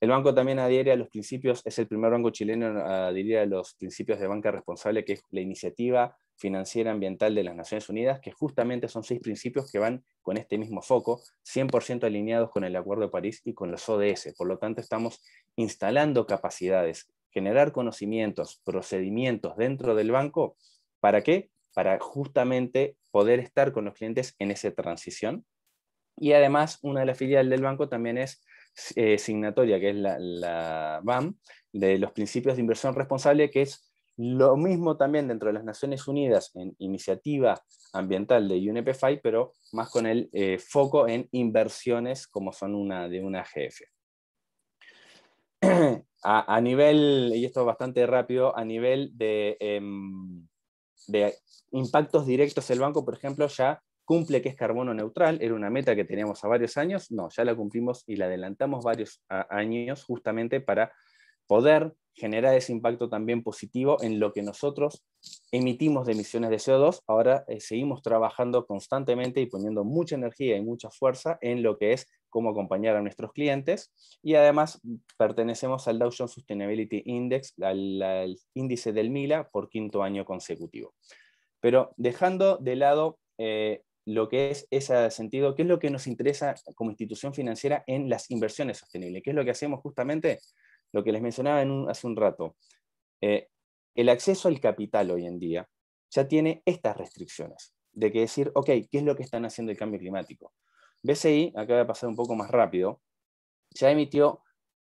El banco también adhiere a los principios, es el primer banco chileno a adherir a los principios de banca responsable, que es la iniciativa financiera ambiental de las Naciones Unidas, que justamente son 6 principios que van con este mismo foco, 100% alineados con el Acuerdo de París y con los ODS. Por lo tanto, estamos instalando capacidades, generar conocimientos, procedimientos dentro del banco. ¿Para qué? Para justamente poder estar con los clientes en esa transición. Y además, una de las filiales del banco también es signatoria, que es la BAM, de los principios de inversión responsable, que es lo mismo también dentro de las Naciones Unidas en iniciativa ambiental de UNEP-FI, pero más con el foco en inversiones como son de una AGF. A nivel, y esto es bastante rápido, a nivel de impactos directos, el banco, por ejemplo, ya cumple que es carbono neutral, era una meta que teníamos a varios años, no, ya la cumplimos y la adelantamos varios años justamente para poder generar ese impacto también positivo en lo que nosotros emitimos de emisiones de CO2. Ahora seguimos trabajando constantemente y poniendo mucha energía y mucha fuerza en lo que es cómo acompañar a nuestros clientes, y además pertenecemos al Dow Jones Sustainability Index, al índice del MILA, por 5º año consecutivo. Pero dejando de lado lo que es ese sentido, ¿qué es lo que nos interesa como institución financiera en las inversiones sostenibles? ¿Qué es lo que hacemos justamente? Lo que les mencionaba hace un rato. El acceso al capital hoy en día ya tiene estas restricciones, de que decir, ok, ¿qué es lo que están haciendo el cambio climático? BCI, acaba de pasar un poco más rápido, ya emitió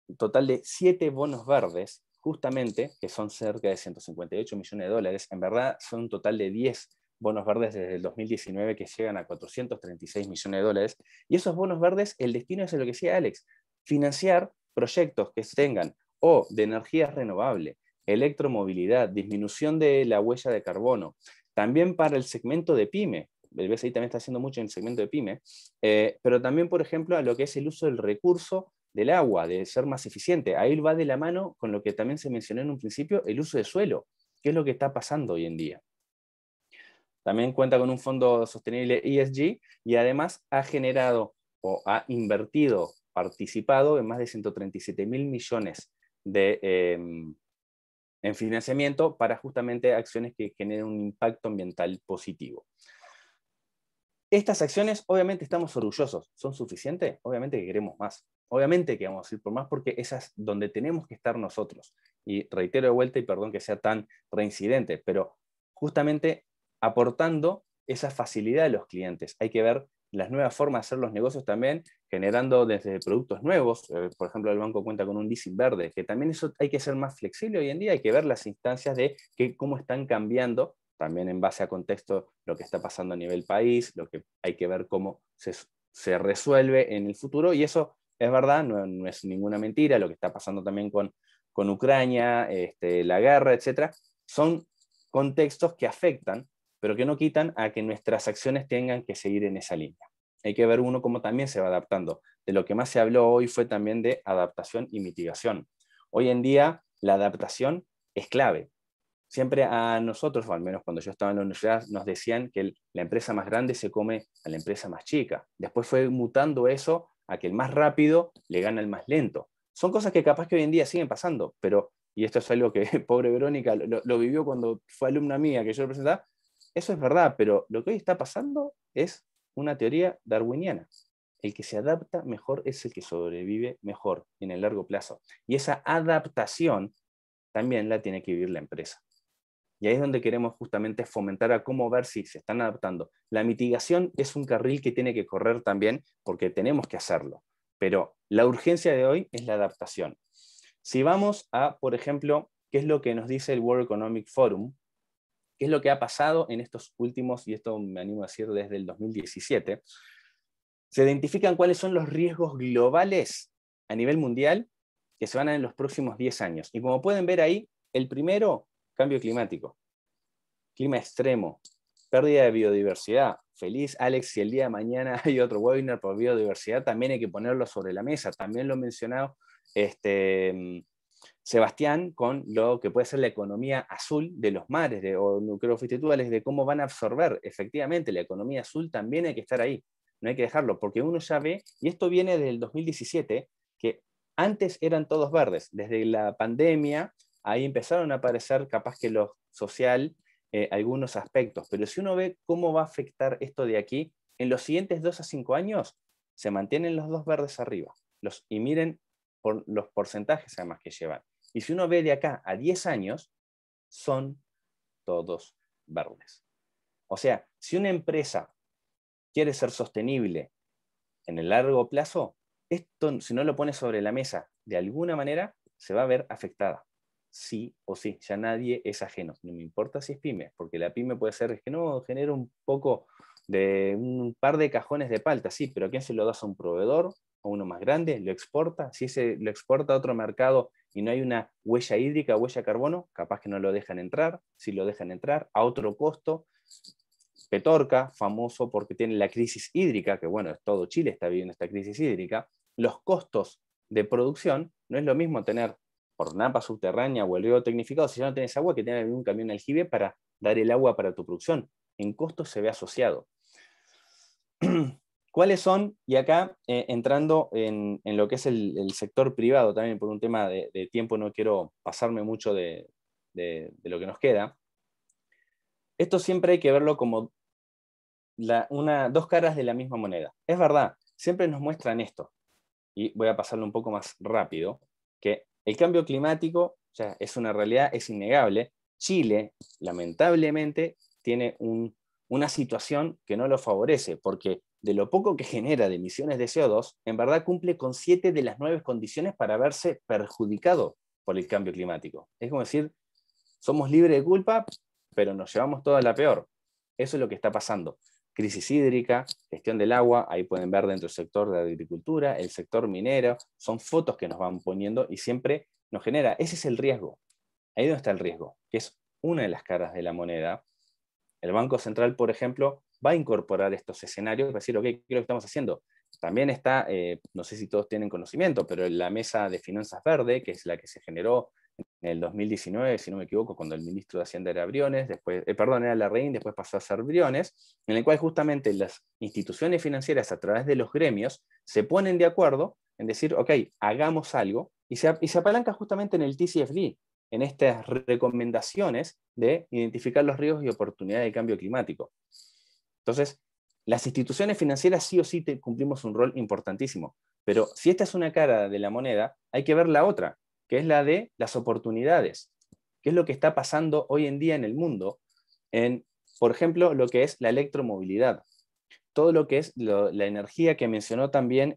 un total de 7 bonos verdes, justamente, que son cerca de 158 millones de dólares. En verdad son un total de 10 bonos verdes desde el 2019 que llegan a 436 millones de dólares. Y esos bonos verdes, el destino es lo que decía Alex, financiar proyectos que tengan o de energías renovables, electromovilidad, disminución de la huella de carbono, también para el segmento de PYME. El BCI también está haciendo mucho en el segmento de PYME, pero también, por ejemplo, a lo que es el uso del recurso del agua, de ser más eficiente. Ahí va de la mano con lo que también se mencionó en un principio, el uso de suelo, que es lo que está pasando hoy en día. También cuenta con un fondo sostenible ESG y además ha generado o ha invertido, participado en más de 137.000 millones en financiamiento para justamente acciones que generen un impacto ambiental positivo. Estas acciones, obviamente estamos orgullosos. ¿Son suficientes? Obviamente que queremos más. Obviamente que vamos a ir por más porque esas es donde tenemos que estar nosotros. Y reitero de vuelta, y perdón que sea tan reincidente, pero justamente aportando esa facilidad a los clientes. Hay que ver las nuevas formas de hacer los negocios también, generando desde productos nuevos. Por ejemplo, el banco cuenta con un leasing verde, que también eso hay que ser más flexible hoy en día. Hay que ver las instancias de cómo están cambiando, también en base a contexto, lo que está pasando a nivel país, lo que hay que ver cómo se resuelve en el futuro. Y eso es verdad, no es ninguna mentira. Lo que está pasando también con Ucrania, la guerra, etc. Son contextos que afectan, pero que no quitan a que nuestras acciones tengan que seguir en esa línea. Hay que ver uno cómo también se va adaptando. De lo que más se habló hoy fue también de adaptación y mitigación. Hoy en día la adaptación es clave. Siempre a nosotros, o al menos cuando yo estaba en la universidad, nos decían que la empresa más grande se come a la empresa más chica. Después fue mutando eso a que el más rápido le gana al más lento. Son cosas que capaz que hoy en día siguen pasando, pero, y esto es algo que pobre Verónica lo vivió cuando fue alumna mía que yo le presentaba, eso es verdad, pero lo que hoy está pasando es una teoría darwiniana. El que se adapta mejor es el que sobrevive mejor en el largo plazo. Y esa adaptación también la tiene que vivir la empresa. Y ahí es donde queremos justamente fomentar a cómo ver si se están adaptando. La mitigación es un carril que tiene que correr también porque tenemos que hacerlo. Pero la urgencia de hoy es la adaptación. Si vamos a, por ejemplo, qué es lo que nos dice el World Economic Forum, qué es lo que ha pasado en estos últimos, y esto me animo a decir desde el 2017, se identifican cuáles son los riesgos globales a nivel mundial que se van a dar en los próximos 10 años. Y como pueden ver ahí, el primero, cambio climático, clima extremo, pérdida de biodiversidad. Feliz, Alex, si el día de mañana hay otro webinar por biodiversidad, también hay que ponerlo sobre la mesa. También lo he mencionado Sebastián con lo que puede ser la economía azul de los mares, o creo que fuiste tú, Alex, de cómo van a absorber. Efectivamente, la economía azul también hay que estar ahí. No hay que dejarlo, porque uno ya ve, y esto viene del 2017, que antes eran todos verdes. Desde la pandemia, ahí empezaron a aparecer, capaz que lo social, algunos aspectos. Pero si uno ve cómo va a afectar esto de aquí, en los siguientes 2 a 5 años, se mantienen los dos verdes arriba. Y miren por los porcentajes además que llevan. Y si uno ve de acá a 10 años, son todos verdes. O sea, si una empresa quiere ser sostenible en el largo plazo, esto, si no lo pone sobre la mesa de alguna manera, se va a ver afectada. Sí o sí, ya nadie es ajeno. No me importa si es pyme, porque la pyme puede ser, es que no, genera un poco de un par de cajones de palta, sí, pero ¿a quién se lo das? ¿A un proveedor? ¿A uno más grande? ¿Lo exporta? Si ese lo exporta a otro mercado y no hay una huella hídrica, huella de carbono, capaz que no lo dejan entrar. Si lo dejan entrar, a otro costo. Petorca, famoso porque tiene la crisis hídrica, que bueno, todo Chile está viviendo esta crisis hídrica. Los costos de producción, no es lo mismo tener por napa subterránea o el río tecnificado, si ya no tienes agua, que tener un camión aljibe para dar el agua para tu producción. En costos se ve asociado. ¿Cuáles son? Y acá, entrando en lo que es el sector privado, también por un tema de tiempo, no quiero pasarme mucho de lo que nos queda. Esto siempre hay que verlo como dos caras de la misma moneda. Es verdad, siempre nos muestran esto, y voy a pasarlo un poco más rápido, que el cambio climático ya es una realidad, es innegable. Chile, lamentablemente, tiene una situación que no lo favorece, porque de lo poco que genera de emisiones de CO2, en verdad cumple con 7 de las 9 condiciones para verse perjudicado por el cambio climático. Es como decir, somos libres de culpa, pero nos llevamos toda la peor. Eso es lo que está pasando. Crisis hídrica, gestión del agua, ahí pueden ver dentro del sector de agricultura, el sector minero, son fotos que nos van poniendo y siempre nos genera, ese es el riesgo. Ahí es donde está el riesgo, que es una de las caras de la moneda. El Banco Central, por ejemplo, va a incorporar estos escenarios, va a decir, ok, ¿qué es lo que estamos haciendo? También está, no sé si todos tienen conocimiento, pero la mesa de finanzas verde, que es la que se generó en el 2019, si no me equivoco, cuando el ministro de Hacienda era Briones, después, era Larraín, después pasó a ser Briones, en el cual justamente las instituciones financieras a través de los gremios se ponen de acuerdo en decir, ok, hagamos algo, y se apalanca justamente en el TCFD, en estas recomendaciones de identificar los riesgos y oportunidades de cambio climático. Entonces, las instituciones financieras sí o sí cumplimos un rol importantísimo, pero si esta es una cara de la moneda, hay que ver la otra, que es la de las oportunidades. ¿Qué es lo que está pasando hoy en día en el mundo? en, por ejemplo, lo que es la electromovilidad. Todo lo que es la energía que mencionó también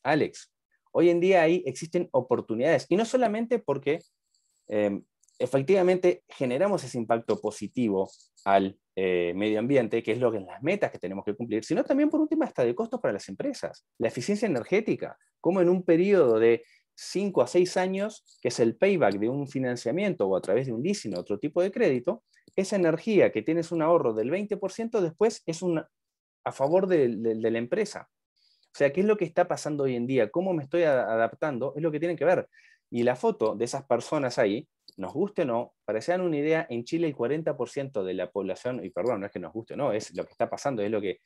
Alex. Hoy en día ahí existen oportunidades, y no solamente porque efectivamente generamos ese impacto positivo al medio ambiente, que es lo que las metas que tenemos que cumplir, sino también por un tema hasta de costos para las empresas. La eficiencia energética, como en un periodo de 5 a 6 años, que es el payback de un financiamiento o a través de un leasing o otro tipo de crédito, esa energía que tienes un ahorro del 20% después es a favor de la empresa. O sea, ¿qué es lo que está pasando hoy en día? ¿Cómo me estoy adaptando? Es lo que tienen que ver. Y la foto de esas personas ahí, nos guste o no, para que se hagan una idea, en Chile el 40% de la población, y perdón, no es que nos guste o no, es lo que está pasando, es lo que,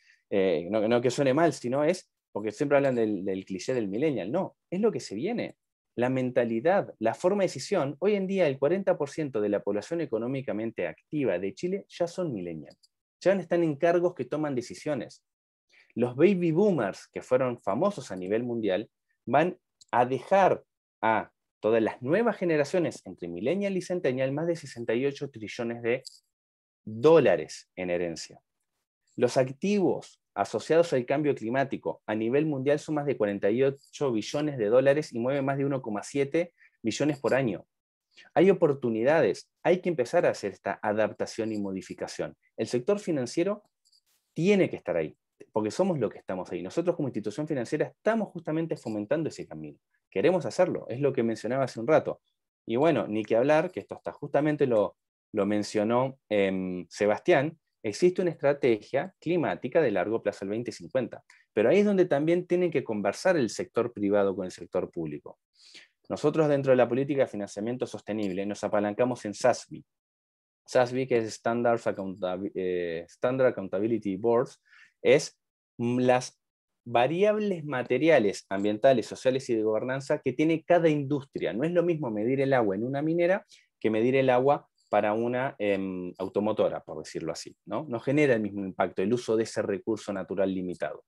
no que suene mal, sino es, porque siempre hablan del cliché del millennial, no, es lo que se viene. La mentalidad, la forma de decisión, hoy en día el 40% de la población económicamente activa de Chile ya son millennials, ya están en cargos que toman decisiones. Los baby boomers, que fueron famosos a nivel mundial, van a dejar a todas las nuevas generaciones, entre millennial y centennial, más de 68 trillones de dólares en herencia. Los activos asociados al cambio climático a nivel mundial son más de 48 billones de dólares y mueven más de 1,7 billones por año. Hay oportunidades, hay que empezar a hacer esta adaptación y modificación. El sector financiero tiene que estar ahí, porque somos lo que estamos ahí. Nosotros como institución financiera estamos justamente fomentando ese camino. Queremos hacerlo, es lo que mencionaba hace un rato. Y bueno, ni que hablar, que esto hasta justamente lo mencionó Sebastián, existe una estrategia climática de largo plazo al 2050. Pero ahí es donde también tienen que conversar el sector privado con el sector público. Nosotros dentro de la política de financiamiento sostenible nos apalancamos en SASB. SASB, que es Standard Accountability Boards, es las variables materiales, ambientales, sociales y de gobernanza que tiene cada industria. No es lo mismo medir el agua en una minera que medir el agua para una automotora, por decirlo así, ¿no? No genera el mismo impacto el uso de ese recurso natural limitado.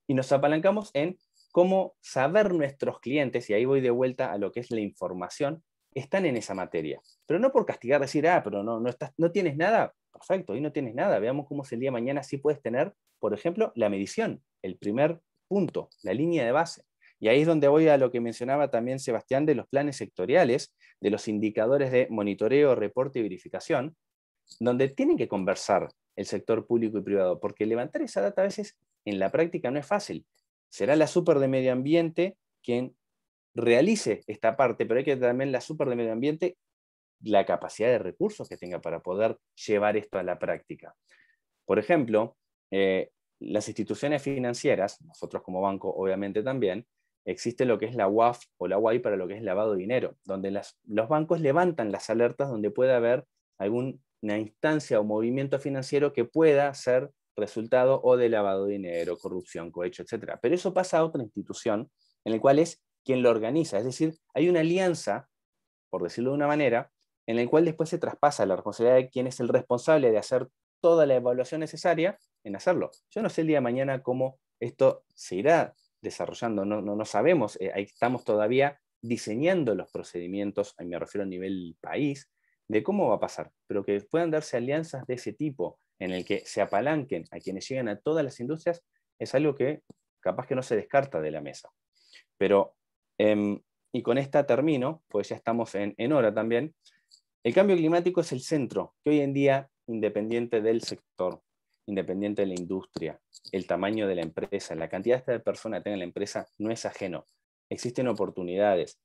Y nos apalancamos en cómo saber nuestros clientes, y ahí voy de vuelta a lo que es la información, están en esa materia. Pero no por castigar, decir, pero no tienes nada. Perfecto, hoy no tienes nada. Veamos cómo es el día de mañana. Sí puedes tener, por ejemplo, la medición, el primer punto, la línea de base. Y ahí es donde voy a lo que mencionaba también Sebastián de los planes sectoriales, de los indicadores de monitoreo, reporte y verificación, donde tienen que conversar el sector público y privado, porque levantar esa data a veces en la práctica no es fácil. Será la super de medio ambiente quien realice esta parte, pero hay que también la super de medio ambiente la capacidad de recursos que tenga para poder llevar esto a la práctica. Por ejemplo, las instituciones financieras, nosotros como banco obviamente también, existe lo que es la UAF o la UAI para lo que es lavado de dinero, donde los bancos levantan las alertas donde puede haber alguna instancia o movimiento financiero que pueda ser resultado o de lavado de dinero, corrupción, cohecho, etc. Pero eso pasa a otra institución en la cual es quien lo organiza, es decir, hay una alianza, por decirlo de una manera, en el cual después se traspasa la responsabilidad de quién es el responsable de hacer toda la evaluación necesaria en hacerlo. Yo no sé el día de mañana cómo esto se irá desarrollando, no sabemos, ahí estamos todavía diseñando los procedimientos, me refiero a nivel país, de cómo va a pasar, pero que puedan darse alianzas de ese tipo, en el que se apalanquen a quienes llegan a todas las industrias, es algo que capaz que no se descarta de la mesa. Pero, y con esta termino, pues ya estamos en hora también. El cambio climático es el centro, que hoy en día, independiente del sector, independiente de la industria, el tamaño de la empresa, la cantidad de personas que tenga la empresa, no es ajeno. Existen oportunidades.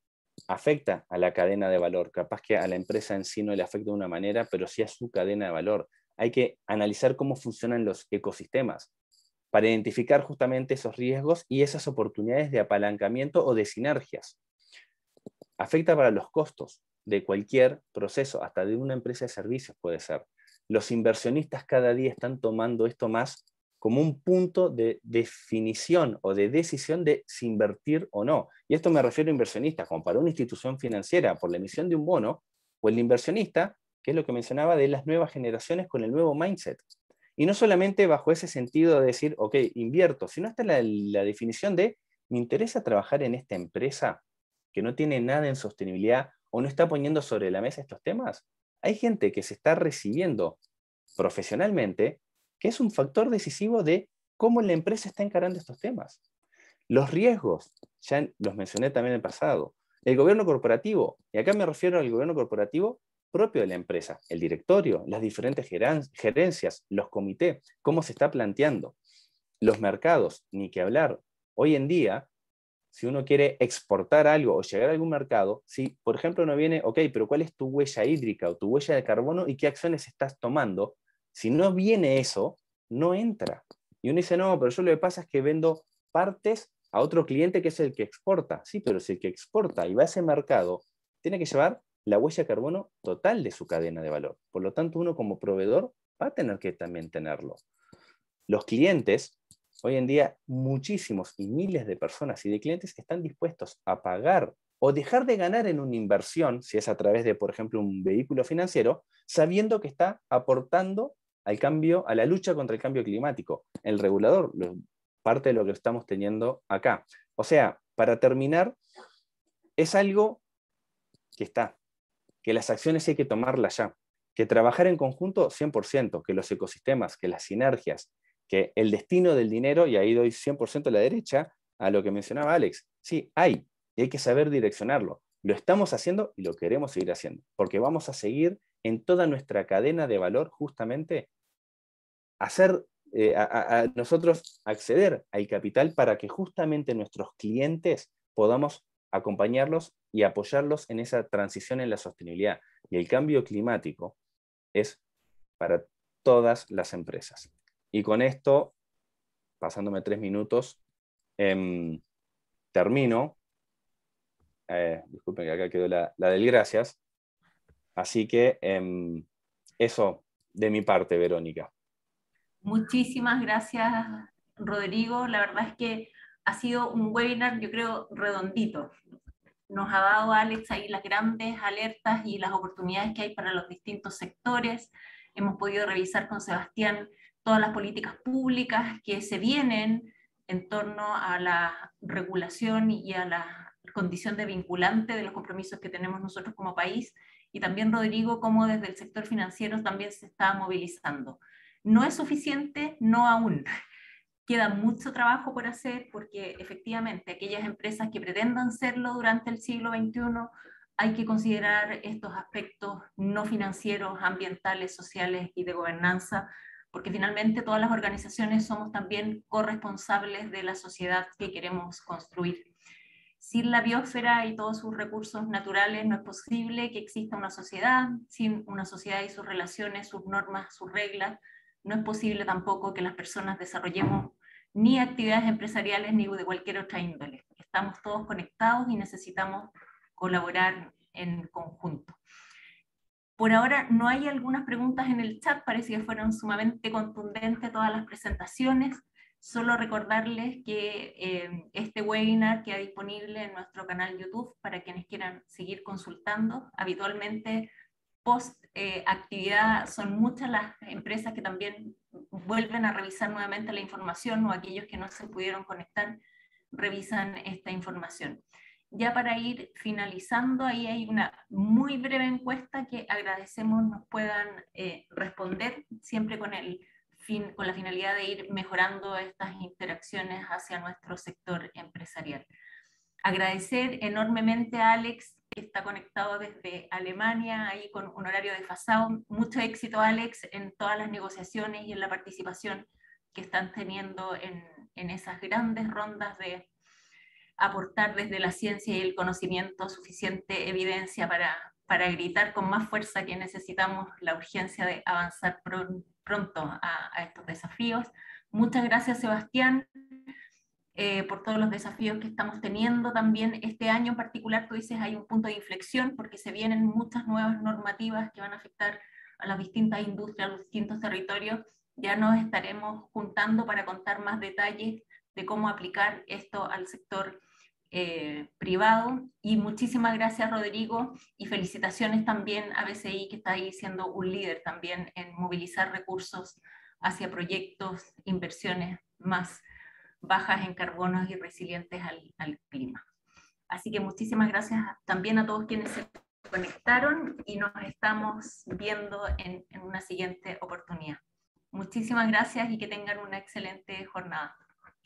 Afecta a la cadena de valor. Capaz que a la empresa en sí no le afecta de una manera, pero sí a su cadena de valor. Hay que analizar cómo funcionan los ecosistemas para identificar justamente esos riesgos y esas oportunidades de apalancamiento o de sinergias. Afecta para los costos de cualquier proceso, hasta de una empresa de servicios puede ser. Los inversionistas cada día están tomando esto más como un punto de definición o de decisión de si invertir o no. Y esto me refiero a inversionistas, como para una institución financiera, por la emisión de un bono, o el inversionista, que es lo que mencionaba, de las nuevas generaciones con el nuevo mindset. Y no solamente bajo ese sentido de decir, ok, invierto, sino hasta la definición de, ¿me interesa trabajar en esta empresa que no tiene nada en sostenibilidad o no está poniendo sobre la mesa estos temas? hay gente que se está recibiendo profesionalmente, que es un factor decisivo de cómo la empresa está encarando estos temas. Los riesgos, ya los mencioné también en el pasado. El gobierno corporativo, y acá me refiero al gobierno corporativo propio de la empresa, el directorio, las diferentes gerencias, los comités, cómo se está planteando. Los mercados, ni que hablar. Hoy en día, si uno quiere exportar algo o llegar a algún mercado, si por ejemplo no viene, ok, pero ¿cuál es tu huella hídrica o tu huella de carbono y qué acciones estás tomando? Si no viene eso, no entra. Y uno dice, no, pero yo lo que pasa es que vendo partes a otro cliente que es el que exporta. Sí, pero si el que exporta y va a ese mercado, tiene que llevar la huella de carbono total de su cadena de valor. Por lo tanto, uno como proveedor va a tener que también tenerlo. Los clientes, hoy en día, muchísimos y miles de personas y de clientes están dispuestos a pagar o dejar de ganar en una inversión, si es a través de, por ejemplo, un vehículo financiero, sabiendo que está aportando al cambio, a la lucha contra el cambio climático. El regulador, parte de lo que estamos teniendo acá. O sea, para terminar, es algo que está, que las acciones hay que tomarlas ya, que trabajar en conjunto 100%, que los ecosistemas, que las sinergias, que el destino del dinero, y ahí doy 100% a la derecha, a lo que mencionaba Alex, sí, hay, y hay que saber direccionarlo. Lo estamos haciendo y lo queremos seguir haciendo, porque vamos a seguir en toda nuestra cadena de valor justamente hacer a nosotros acceder al capital para que justamente nuestros clientes podamos acompañarlos y apoyarlos en esa transición en la sostenibilidad. Y el cambio climático es para todas las empresas. Y con esto, pasándome 3 minutos, termino. Disculpen que acá quedó la del gracias. Así que eso de mi parte, Verónica. Muchísimas gracias, Rodrigo. La verdad es que ha sido un webinar, yo creo, redondito. Nos ha dado Alex ahí las grandes alertas y las oportunidades que hay para los distintos sectores. Hemos podido revisar con Sebastián todas las políticas públicas que se vienen en torno a la regulación y a la condición de vinculante de los compromisos que tenemos nosotros como país. Y también Rodrigo, cómo desde el sector financiero también se está movilizando. No es suficiente, no aún. Queda mucho trabajo por hacer porque efectivamente aquellas empresas que pretendan serlo durante el siglo XXI hay que considerar estos aspectos no financieros, ambientales, sociales y de gobernanza, porque finalmente todas las organizaciones somos también corresponsables de la sociedad que queremos construir. Sin la biosfera y todos sus recursos naturales no es posible que exista una sociedad. Sin una sociedad y sus relaciones, sus normas, sus reglas, no es posible tampoco que las personas desarrollemos ni actividades empresariales ni de cualquier otra índole. Estamos todos conectados y necesitamos colaborar en conjunto. Por ahora no hay algunas preguntas en el chat, parece que fueron sumamente contundentes todas las presentaciones. Solo recordarles que este webinar queda disponible en nuestro canal YouTube para quienes quieran seguir consultando. Habitualmente post actividad son muchas las empresas que también vuelven a revisar nuevamente la información, o aquellos que no se pudieron conectar revisan esta información. Ya para ir finalizando, ahí hay una muy breve encuesta que agradecemos nos puedan responder, siempre con la finalidad de ir mejorando estas interacciones hacia nuestro sector empresarial. Agradecer enormemente a Alex, que está conectado desde Alemania, ahí con un horario desfasado. Mucho éxito, Alex, en todas las negociaciones y en la participación que están teniendo en esas grandes rondas de aportar desde la ciencia y el conocimiento suficiente evidencia para gritar con más fuerza que necesitamos la urgencia de avanzar pronto a estos desafíos. Muchas gracias, Sebastián, por todos los desafíos que estamos teniendo también. Este año en particular, tú dices, hay un punto de inflexión porque se vienen muchas nuevas normativas que van a afectar a las distintas industrias, a los distintos territorios. Ya nos estaremos juntando para contar más detalles de cómo aplicar esto al sector privado. Y muchísimas gracias, Rodrigo, y felicitaciones también a BCI, que está ahí siendo un líder también en movilizar recursos hacia proyectos, inversiones más bajas en carbonos y resilientes al clima. Así que muchísimas gracias también a todos quienes se conectaron y nos estamos viendo en una siguiente oportunidad. Muchísimas gracias y que tengan una excelente jornada.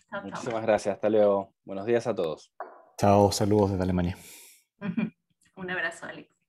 Chao, chao. Muchísimas gracias, hasta luego. Buenos días a todos. Chao, saludos desde Alemania. Un abrazo, Alex.